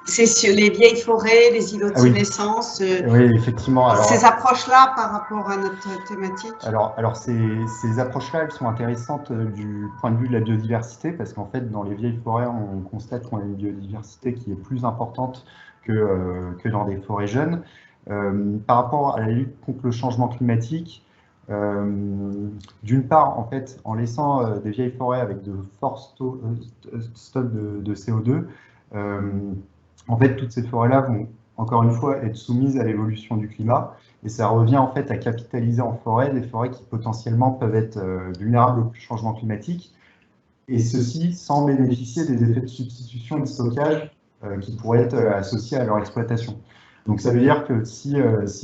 [SPEAKER 1] C'est sur les vieilles forêts, les îlots de sénescence.
[SPEAKER 2] Oui, effectivement. Alors,
[SPEAKER 1] ces approches-là par rapport à notre thématique.
[SPEAKER 2] Alors ces approches-là, elles sont intéressantes du point de vue de la biodiversité, parce qu'en fait, dans les vieilles forêts, on constate qu'on a une biodiversité qui est plus importante que dans des forêts jeunes. Par rapport à la lutte contre le changement climatique, d'une part, en fait, en laissant des vieilles forêts avec de forts stocks de CO2, en fait, toutes ces forêts-là vont, encore une fois, être soumises à l'évolution du climat. Et ça revient en fait à capitaliser en forêt des forêts qui potentiellement peuvent être vulnérables au changement climatique, et ceci sans bénéficier des effets de substitution et de stockage qui pourraient être associés à leur exploitation. Donc ça veut dire que si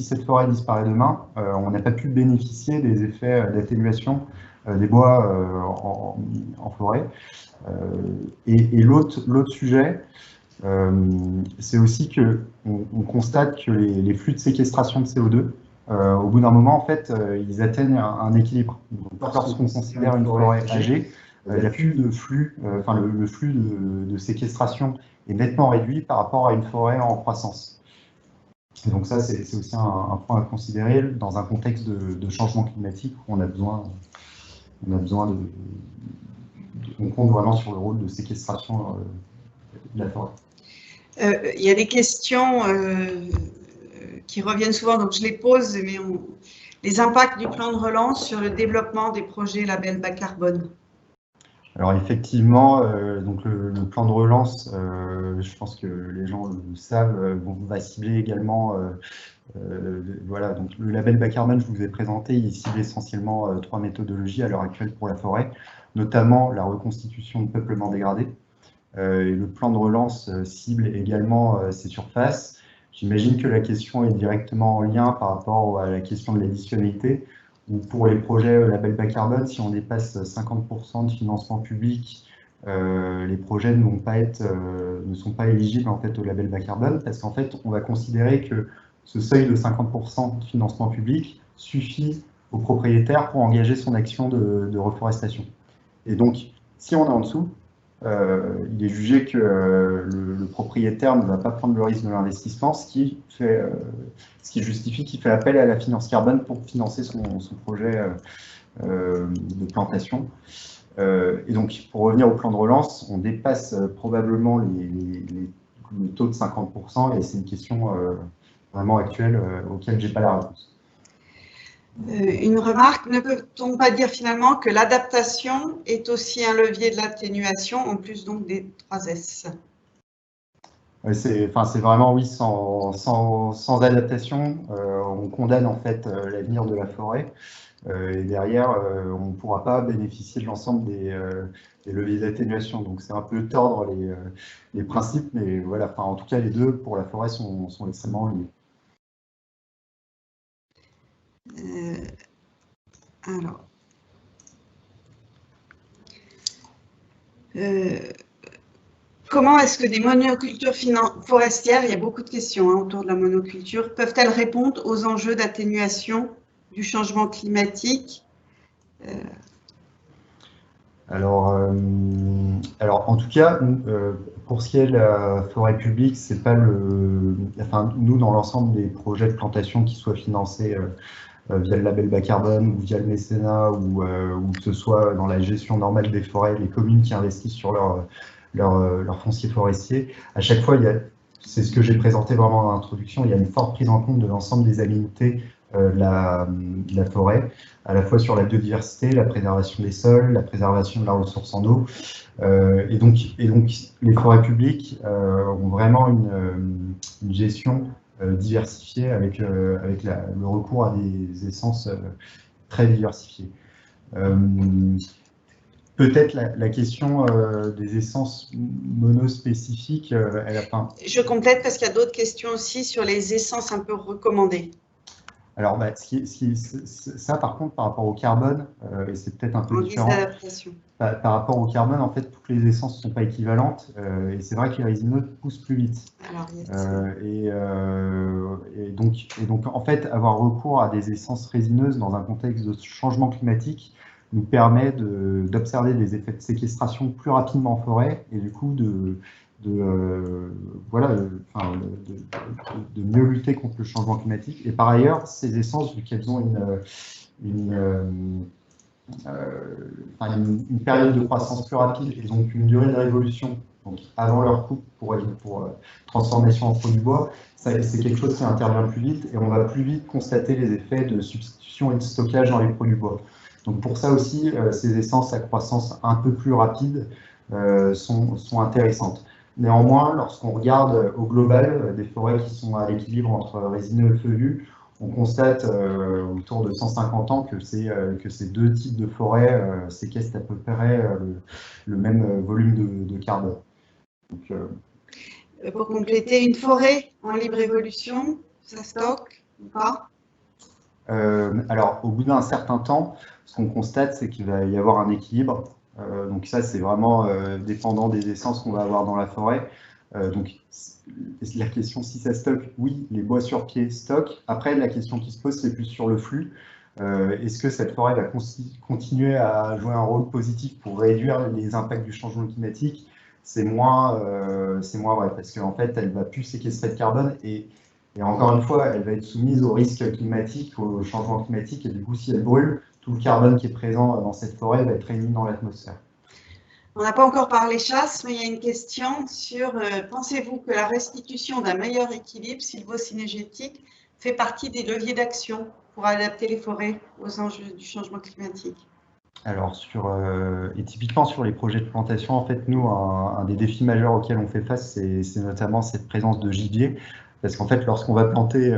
[SPEAKER 2] cette forêt disparaît demain, on n'a pas pu bénéficier des effets d'atténuation des bois en forêt. Et l'autre sujet, c'est aussi qu'on constate que les flux de séquestration de CO2, au bout d'un moment, en fait, ils atteignent un équilibre. Lorsqu'on considère une forêt âgée, il n'y a plus de flux, le flux de séquestration est nettement réduit par rapport à une forêt en croissance. Et donc ça, c'est aussi un point à considérer dans un contexte de changement climatique où on compte vraiment sur le rôle de séquestration de la forêt.
[SPEAKER 1] Il y a des questions qui reviennent souvent, donc je les pose, mais les impacts du plan de relance sur le développement des projets label bas carbone.
[SPEAKER 2] Alors effectivement, donc le plan de relance, je pense que les gens le savent, va cibler également, voilà, donc le label bas carbone, je vous ai présenté, il cible essentiellement 3 méthodologies à l'heure actuelle pour la forêt, notamment la reconstitution de peuplement dégradé. Et le plan de relance cible également ces surfaces. J'imagine que la question est directement en lien par rapport à la question de l'additionnalité, où pour les projets label bas carbone, si on dépasse 50% de financement public, les projets ne sont pas éligibles en fait, au label bas carbone, parce qu'en fait, on va considérer que ce seuil de 50% de financement public suffit au propriétaire pour engager son action de reforestation. Et donc, si on est en dessous, il est jugé que le propriétaire ne va pas prendre le risque de l'investissement, ce qui justifie qu'il fait appel à la finance carbone pour financer son projet de plantation. Et donc, pour revenir au plan de relance, on dépasse probablement le taux de 50%, et c'est une question vraiment actuelle auquel je n'ai pas la réponse.
[SPEAKER 1] Une remarque, ne peut-on pas dire finalement que l'adaptation est aussi un levier de l'atténuation, en plus donc des 3 S?
[SPEAKER 2] C'est vraiment oui, sans adaptation, on condamne en fait l'avenir de la forêt, et derrière, on ne pourra pas bénéficier de l'ensemble des leviers d'atténuation. Donc c'est un peu tordre les principes, mais voilà, en tout cas les deux pour la forêt sont extrêmement liés.
[SPEAKER 1] Alors, comment est-ce que des monocultures forestières, il y a beaucoup de questions autour de la monoculture, peuvent-elles répondre aux enjeux d'atténuation du changement climatique?
[SPEAKER 2] Alors, en tout cas, pour ce qui est de la forêt publique, c'est pas nous, dans l'ensemble des projets de plantation qui soient financés via le label bas carbone ou via le mécénat ou que ce soit dans la gestion normale des forêts, les communes qui investissent sur leur foncier forestier, à chaque fois, c'est ce que j'ai présenté vraiment en introduction, il y a une forte prise en compte de l'ensemble des aménités de la forêt, à la fois sur la biodiversité, la préservation des sols, la préservation de la ressource en eau. Et donc, les forêts publiques ont vraiment une gestion diversifiée avec le recours à des essences très diversifiées. Peut-être la question des essences monospécifiques, elle a pas...
[SPEAKER 1] Je complète parce qu'il y a d'autres questions aussi sur les essences un peu recommandées.
[SPEAKER 2] Alors, ça, par contre, par rapport au carbone, et c'est peut-être un peu différent. Par rapport au carbone, en fait, toutes les essences ne sont pas équivalentes, et c'est vrai que les résineux poussent plus vite.
[SPEAKER 1] Alors,
[SPEAKER 2] et donc, en fait, avoir recours à des essences résineuses dans un contexte de changement climatique nous permet d'observer des effets de séquestration plus rapidement en forêt, et du coup, de mieux lutter contre le changement climatique. Et par ailleurs, ces essences, vu qu'elles ont une période de croissance plus rapide et donc une durée de révolution donc avant leur coupe pour transformation en produit bois, c'est quelque chose qui intervient plus vite et on va plus vite constater les effets de substitution et de stockage dans les produits bois. Donc pour ça aussi, ces essences à croissance un peu plus rapide sont intéressantes. Néanmoins, lorsqu'on regarde au global des forêts qui sont à l'équilibre entre résineux et feuillus, on constate autour de 150 ans que ces deux types de forêts séquestrent à peu près le même volume de carbone. Donc,
[SPEAKER 1] pour compléter, une forêt en libre évolution, ça stocke ou pas?
[SPEAKER 2] Alors, au bout d'un certain temps, ce qu'on constate, c'est qu'il va y avoir un équilibre. Donc ça, c'est vraiment dépendant des essences qu'on va avoir dans la forêt. Donc, la question, si ça stocke, oui, les bois sur pied stockent. Après, la question qui se pose, c'est plus sur le flux. Est-ce que cette forêt va continuer à jouer un rôle positif pour réduire les impacts du changement climatique? C'est moins vrai, parce qu'en fait, elle ne va plus séquestrer de carbone et encore une fois, elle va être soumise aux risques climatiques, au changement climatique, et du coup, si elle brûle, tout le carbone qui est présent dans cette forêt va être émis dans l'atmosphère.
[SPEAKER 1] On n'a pas encore parlé chasse, mais il y a une question sur pensez-vous que la restitution d'un meilleur équilibre sylvo-synergétique fait partie des leviers d'action pour adapter les forêts aux enjeux du changement climatique?
[SPEAKER 2] Alors, et typiquement sur les projets de plantation, en fait, nous, un des défis majeurs auxquels on fait face, c'est notamment cette présence de gibier. Parce qu'en fait, lorsqu'on va planter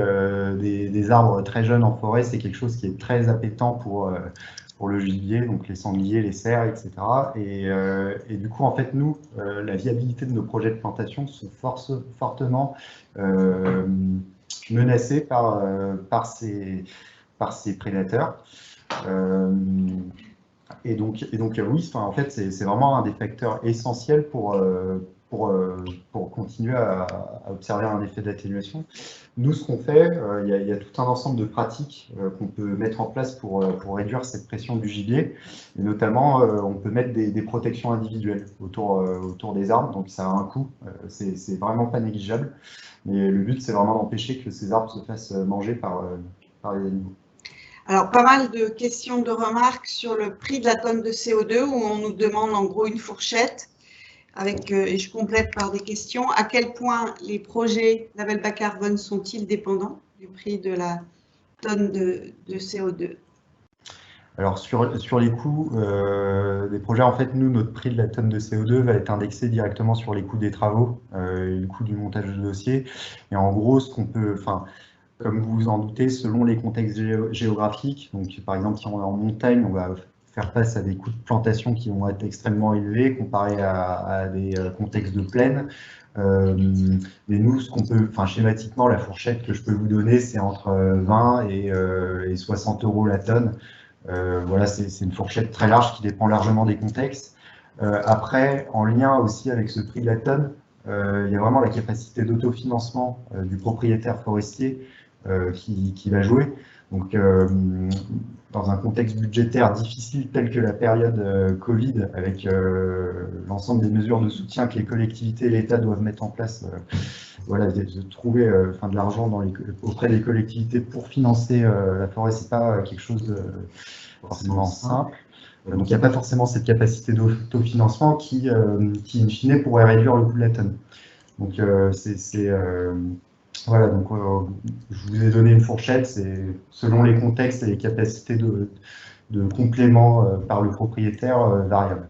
[SPEAKER 2] des arbres très jeunes en forêt, c'est quelque chose qui est très appétant pour le gibier, donc les sangliers, les cerfs, etc. Et du coup, en fait, nous, la viabilité de nos projets de plantation sont fortement menacés par ces prédateurs. Et donc oui, en fait, c'est vraiment un des facteurs essentiels pour continuer à observer un effet d'atténuation. Nous, ce qu'on fait, il y a tout un ensemble de pratiques qu'on peut mettre en place pour réduire cette pression du gibier. Et notamment, on peut mettre des protections individuelles autour des arbres. Donc, ça a un coût. C'est vraiment pas négligeable. Mais le but, c'est vraiment d'empêcher que ces arbres se fassent manger par les animaux.
[SPEAKER 1] Alors, pas mal de questions, de remarques sur le prix de la tonne de CO2, où on nous demande en gros une fourchette, et je complète par des questions. À quel point les projets label bas carbone sont-ils dépendants du prix de la tonne de CO2?
[SPEAKER 2] Alors, sur les coûts des projets, en fait, nous, notre prix de la tonne de CO2 va être indexé directement sur les coûts des travaux et le coût du montage de dossier. Et en gros, ce qu'on peut, comme vous vous en doutez, selon les contextes géographiques, donc par exemple, si on est en montagne, on va faire face à des coûts de plantation qui vont être extrêmement élevés comparés à des contextes de plaine. Mais nous, ce qu'on peut, schématiquement, la fourchette que je peux vous donner, c'est entre 20 et 60 € la tonne. Voilà, c'est une fourchette très large qui dépend largement des contextes. Après, en lien aussi avec ce prix de la tonne, il y a vraiment la capacité d'autofinancement du propriétaire forestier qui va jouer. Donc, dans un contexte budgétaire difficile tel que la période Covid, avec l'ensemble des mesures de soutien que les collectivités et l'État doivent mettre en place, voilà, de trouver de l'argent auprès des collectivités pour financer la forêt, c'est pas quelque chose de forcément simple. Donc, il n'y a pas forcément cette capacité d'autofinancement qui, in fine, pourrait réduire le coût de la tonne. Donc, voilà, donc je vous ai donné une fourchette, c'est selon les contextes et les capacités de complément par le propriétaire variable.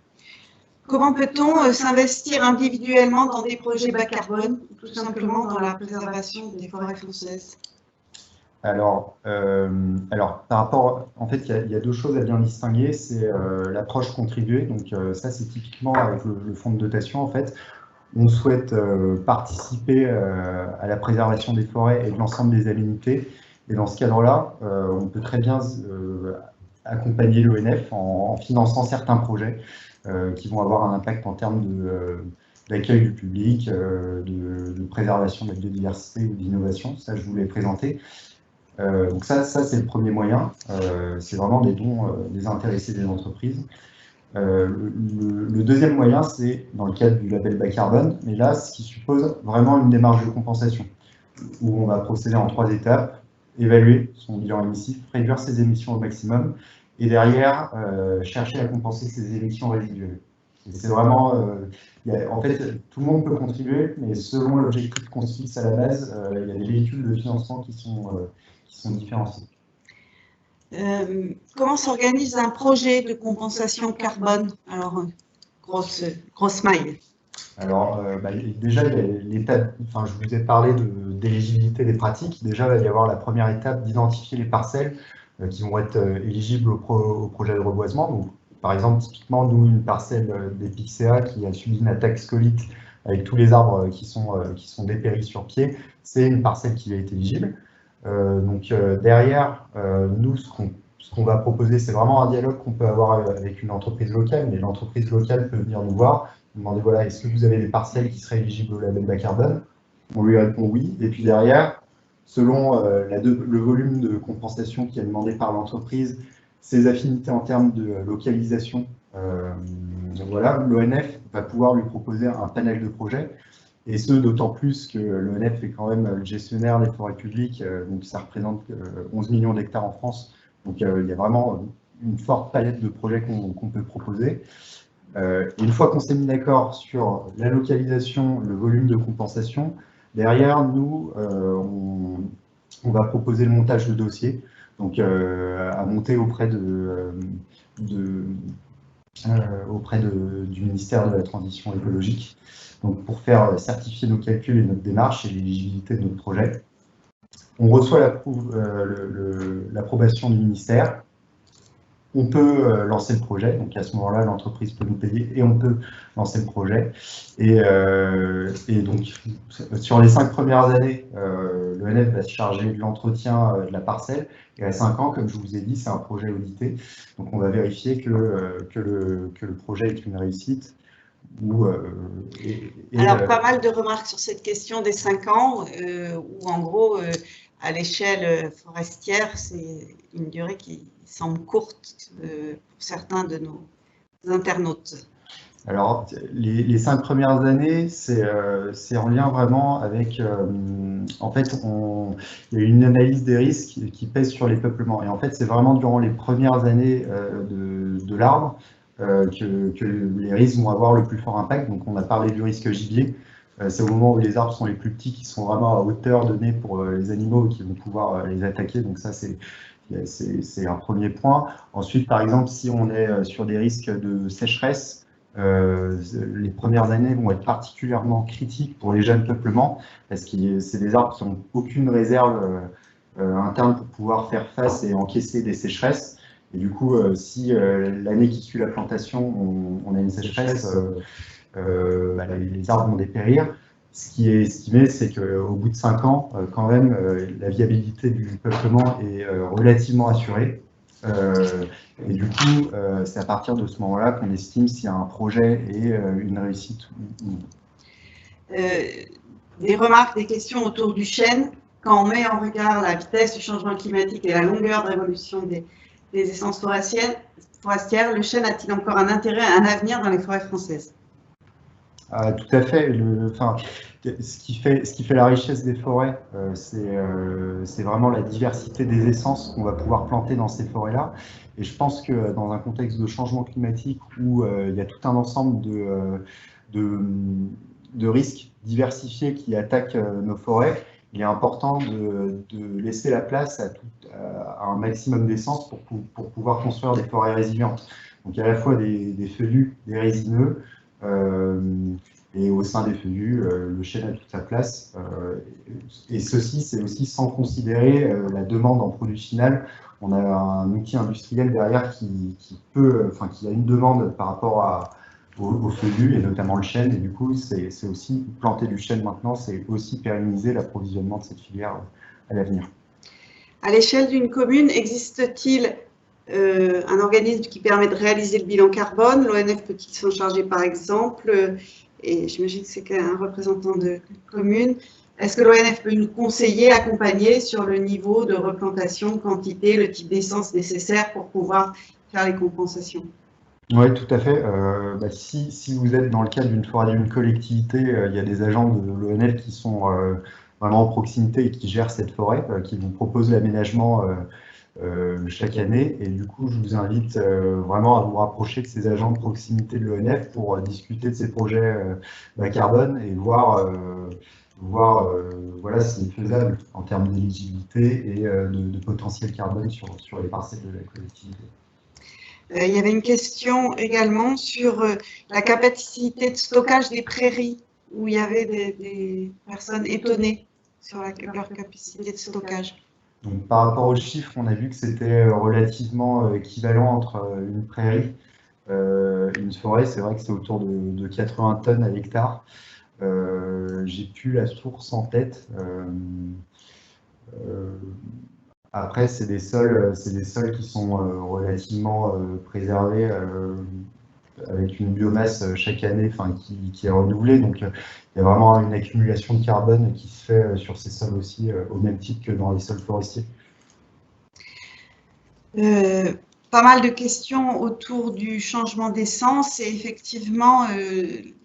[SPEAKER 1] Comment peut-on s'investir individuellement dans des projets bas carbone, ou tout simplement dans la préservation des forêts françaises?
[SPEAKER 2] Alors, par rapport, en fait, il y a deux choses à bien distinguer, c'est l'approche contribuée, donc ça c'est typiquement avec le fonds de dotation, en fait. On souhaite participer à la préservation des forêts et de l'ensemble des aménités. Et dans ce cadre-là, on peut très bien accompagner l'ONF en finançant certains projets qui vont avoir un impact en termes d'accueil du public, de préservation de la biodiversité ou d'innovation. Ça, je vous l'ai présenté. Donc ça c'est le premier moyen. C'est vraiment des dons désintéressés des entreprises. Le deuxième moyen, c'est dans le cadre du label bas carbone, mais là, ce qui suppose vraiment une démarche de compensation, où on va procéder en 3 étapes, évaluer son bilan émissif, réduire ses émissions au maximum, et derrière, chercher à compenser ses émissions résiduelles. Et c'est vraiment, en fait, tout le monde peut contribuer, mais selon l'objectif qu'on se fixe à la base, il y a des véhicules de financement qui sont différenciés.
[SPEAKER 1] Comment s'organise un projet de compensation carbone? Alors, grosse maille.
[SPEAKER 2] Alors, déjà, l'étape, enfin, je vous ai parlé d'éligibilité des pratiques. Déjà, il va y avoir la première étape d'identifier les parcelles qui vont être éligibles au projet de reboisement. Donc, par exemple, typiquement, nous, une parcelle d'Epixéa qui a subi une attaque scolite avec tous les arbres qui sont dépéris sur pied, c'est une parcelle qui a été éligible. Derrière, nous, ce qu'on va proposer, c'est vraiment un dialogue qu'on peut avoir avec une entreprise locale, mais l'entreprise locale peut venir nous voir, nous demander, voilà, est-ce que vous avez des parcelles qui seraient éligibles au label bas carbone? On lui répond oui, et puis derrière, selon le volume de compensation qui est demandé par l'entreprise, ses affinités en termes de localisation, voilà, l'ONF va pouvoir lui proposer un panel de projets, et ce, d'autant plus que l'ONF est quand même le gestionnaire des forêts publiques, donc ça représente 11 millions d'hectares en France, donc il y a vraiment une forte palette de projets qu'on peut proposer. Et une fois qu'on s'est mis d'accord sur la localisation, le volume de compensation, derrière, nous, on va proposer le montage de dossier, donc à monter auprès du ministère de la Transition écologique, donc pour faire certifier nos calculs et notre démarche et l'éligibilité de notre projet. On reçoit l'approbation du ministère. On peut lancer le projet, donc à ce moment-là, l'entreprise peut nous payer et on peut lancer le projet. Et donc, sur les 5 premières années, l'ONF va se charger de l'entretien de la parcelle. Et à 5 ans, comme je vous ai dit, c'est un projet audité. Donc, on va vérifier que le projet est une réussite.
[SPEAKER 1] Alors, pas mal de remarques sur cette question des 5 ans, où en gros, à l'échelle forestière, c'est une durée qui semble courte pour certains de nos internautes.
[SPEAKER 2] Alors, les 5 premières années, c'est en lien vraiment avec, en fait, il y a une analyse des risques qui pèse sur les peuplements. Et en fait, c'est vraiment durant les premières années de l'arbre que les risques vont avoir le plus fort impact. Donc, on a parlé du risque gibier. C'est au moment où les arbres sont les plus petits, qui sont vraiment à hauteur donnée pour les animaux qui vont pouvoir les attaquer. Donc ça, c'est un premier point. Ensuite, par exemple, si on est sur des risques de sécheresse, les premières années vont être particulièrement critiques pour les jeunes peuplements, parce que c'est des arbres qui n'ont aucune réserve interne pour pouvoir faire face et encaisser des sécheresses. Et du coup, si l'année qui suit la plantation, on a une sécheresse, les arbres vont dépérir. Ce qui est estimé, c'est qu'au bout de 5 ans, quand même, la viabilité du peuplement est relativement assurée. Et du coup, c'est à partir de ce moment-là qu'on estime si un projet est une réussite ou non.
[SPEAKER 1] Des remarques, des questions autour du chêne. Quand on met en regard la vitesse du changement climatique et la longueur de l'évolution des essences forestières, le chêne a-t-il encore un intérêt, un avenir dans les forêts françaises?
[SPEAKER 2] Tout à fait. Ce qui fait la richesse des forêts, c'est vraiment la diversité des essences qu'on va pouvoir planter dans ces forêts-là. Et je pense que dans un contexte de changement climatique où il y a tout un ensemble de risques diversifiés qui attaquent nos forêts, il est important de laisser la place à un maximum d'essences pour pouvoir construire des forêts résilientes. Donc il y a à la fois des feuillus, des résineux, et au sein des feuillus, le chêne a toute sa place. Et ceci, c'est aussi sans considérer la demande en produit final. On a un outil industriel derrière qui a une demande par rapport aux feuillus, et notamment le chêne. Et du coup, c'est aussi planter du chêne maintenant, c'est aussi pérenniser l'approvisionnement de cette filière à l'avenir.
[SPEAKER 1] À l'échelle d'une commune, existe-t-il un organisme qui permet de réaliser le bilan carbone? L'ONF peut-il s'en charger, par exemple? Et j'imagine que c'est un représentant de commune. Est-ce que l'ONF peut nous conseiller, accompagner sur le niveau de replantation, quantité, le type d'essence nécessaire pour pouvoir faire les compensations?
[SPEAKER 2] Oui, tout à fait. Si vous êtes dans le cadre d'une forêt d'une collectivité, il y a des agents de l'ONF qui sont vraiment en proximité et qui gèrent cette forêt, qui vous proposent l'aménagement chaque année. Et du coup, je vous invite vraiment à vous rapprocher de ces agents de proximité de l'ONF pour discuter de ces projets bas carbone et voir voilà, ce qui est faisable en termes d'éligibilité et de potentiel carbone sur les parcelles de la collectivité.
[SPEAKER 1] Il y avait une question également sur la capacité de stockage des prairies, où il y avait des personnes étonnées sur leur capacité de stockage.
[SPEAKER 2] Donc, par rapport aux chiffres, on a vu que c'était relativement équivalent entre une prairie et une forêt. C'est vrai que c'est autour de 80 tonnes à l'hectare. J'ai plus la source en tête. Après, c'est des sols qui sont relativement préservés avec une biomasse chaque année, qui est renouvelée. Donc, il y a vraiment une accumulation de carbone qui se fait sur ces sols aussi, au même titre que dans les sols forestiers.
[SPEAKER 1] Pas mal de questions autour du changement d'essence et effectivement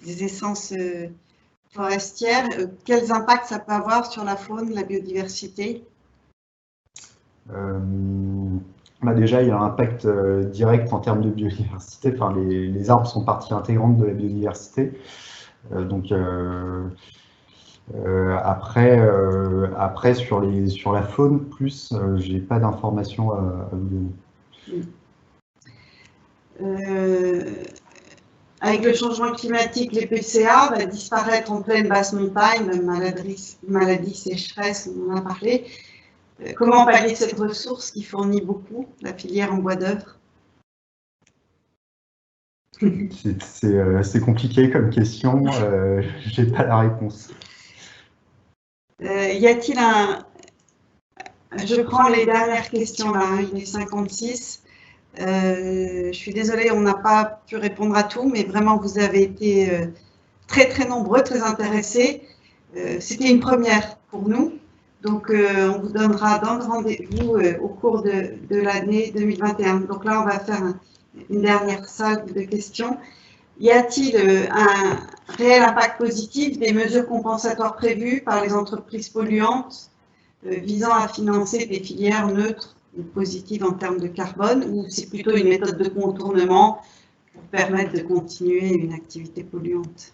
[SPEAKER 1] des essences forestières. Quels impacts ça peut avoir sur la faune, la biodiversité?
[SPEAKER 2] Déjà, il y a un impact direct en termes de biodiversité. Enfin, les arbres sont partie intégrante de la biodiversité. Après, sur la faune, plus, j'ai pas d'informations à vous
[SPEAKER 1] donner. Avec le changement climatique, les PCA va disparaître en pleine basse montagne, maladie, sécheresse, on en a parlé. Comment pallier cette ressource qui fournit beaucoup, la filière en bois d'œuvre?
[SPEAKER 2] C'est compliqué comme question, j'ai pas la réponse.
[SPEAKER 1] Y a-t-il un... Je prends les dernières questions là, il est 56. Je suis désolée, on n'a pas pu répondre à tout, mais vraiment vous avez été très très nombreux, très intéressés. C'était une première pour nous, donc on vous donnera d'autres rendez-vous au cours de l'année 2021. Donc là, on va faire une dernière salle de questions. Y a-t-il un réel impact positif des mesures compensatoires prévues par les entreprises polluantes visant à financer des filières neutres ou positives en termes de carbone, ou c'est plutôt une méthode de contournement pour permettre de continuer une activité polluante?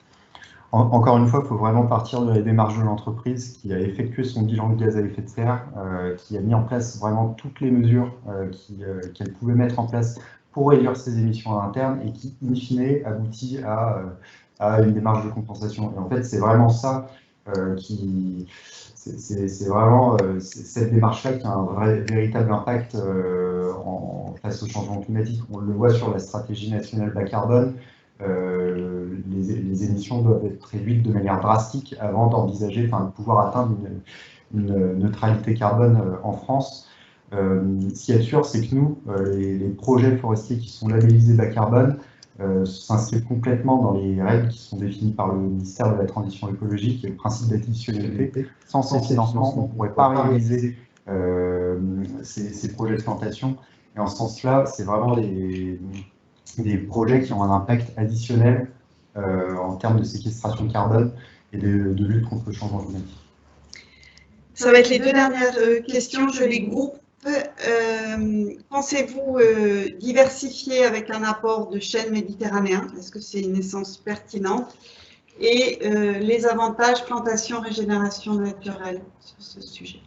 [SPEAKER 2] Encore une fois, il faut vraiment partir de la démarche de l'entreprise qui a effectué son bilan de gaz à effet de serre, qui a mis en place vraiment toutes les mesures qu'elle pouvait mettre en place pour réduire ses émissions à l'interne et qui, in fine, aboutit à une démarche de compensation. Et en fait, c'est vraiment ça c'est vraiment cette démarche-là qui a un véritable impact face au changement climatique. On le voit sur la stratégie nationale bas carbone. Les émissions doivent être réduites de manière drastique avant d'envisager, de pouvoir atteindre une neutralité carbone en France. Ce qui est sûr, c'est que nous, les projets forestiers qui sont labellisés bas carbone s'inscrivent complètement dans les règles qui sont définies par le ministère de la Transition écologique et le principe d'additionnalité. Sans ces financements, on ne pourrait pas réaliser ces projets de plantation. Et en ce sens-là, c'est vraiment des projets qui ont un impact additionnel en termes de séquestration de carbone et de lutte contre le changement climatique.
[SPEAKER 1] Ça va être les deux dernières questions, je les groupe. Pensez-vous diversifier avec un apport de chêne méditerranéen? Est-ce que c'est une essence pertinente? Et les avantages plantation, régénération naturelle sur ce sujet?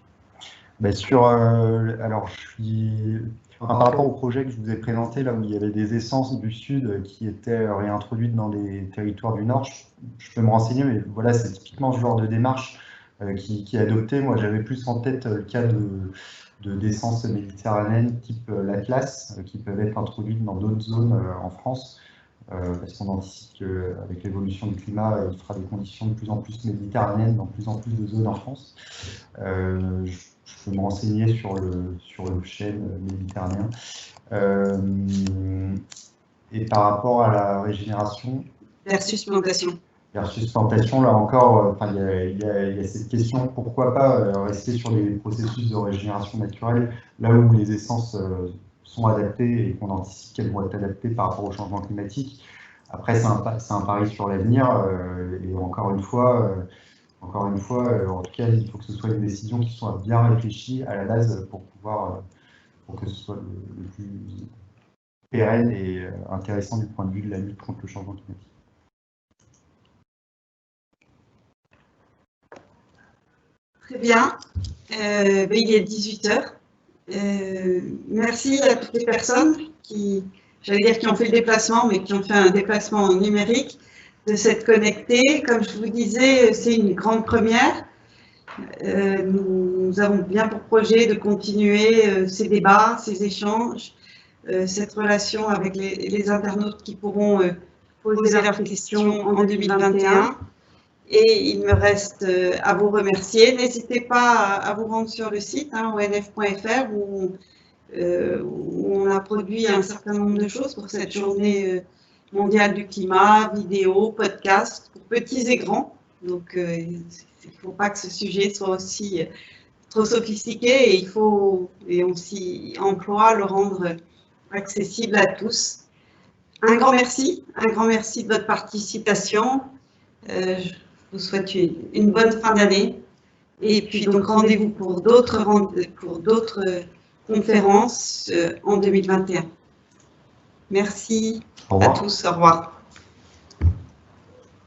[SPEAKER 2] Alors, par rapport au projet que je vous ai présenté, là où il y avait des essences du Sud qui étaient réintroduites dans les territoires du Nord, je peux me renseigner, mais voilà, c'est typiquement ce genre de démarche qui est adoptée. Moi, j'avais plus en tête le cas d'essences méditerranéennes type l'Atlas, qui peuvent être introduites dans d'autres zones en France, parce qu'on anticipe qu'avec l'évolution du climat, il fera des conditions de plus en plus méditerranéennes dans plus en plus de zones en France. Je peux me renseigner sur le chêne méditerranéen. Et par rapport à la régénération
[SPEAKER 1] versus plantation.
[SPEAKER 2] Versus plantation, là encore, il y a cette question, pourquoi pas rester sur des processus de régénération naturelle, là où les essences sont adaptées et qu'on anticipe qu'elles vont être adaptées par rapport au changement climatique. Après, c'est un pari sur l'avenir, et encore une fois, en tout cas, il faut que ce soit une décision qui soit bien réfléchie à la base pour pour que ce soit le plus pérenne et intéressant du point de vue de la lutte contre le changement climatique.
[SPEAKER 1] Très bien. Il est 18h. Merci à toutes les personnes qui, j'allais dire qui ont fait le déplacement, mais qui ont fait un déplacement numérique, de s'être connectés. Comme je vous disais, c'est une grande première. Nous avons bien pour projet de continuer ces débats, ces échanges, cette relation avec les internautes qui pourront poser leurs questions en 2021. Et il me reste à vous remercier. N'hésitez pas à vous rendre sur le site onf.fr où on a produit un certain nombre de choses pour cette journée mondiale du climat, vidéos, podcasts, pour petits et grands. Donc, il ne faut pas que ce sujet soit aussi trop sophistiqué et on s'y emploie à le rendre accessible à tous. Un grand merci de votre participation. Je vous souhaite une bonne fin d'année. Et puis donc rendez-vous pour d'autres conférences en 2021. Merci à tous. Au revoir.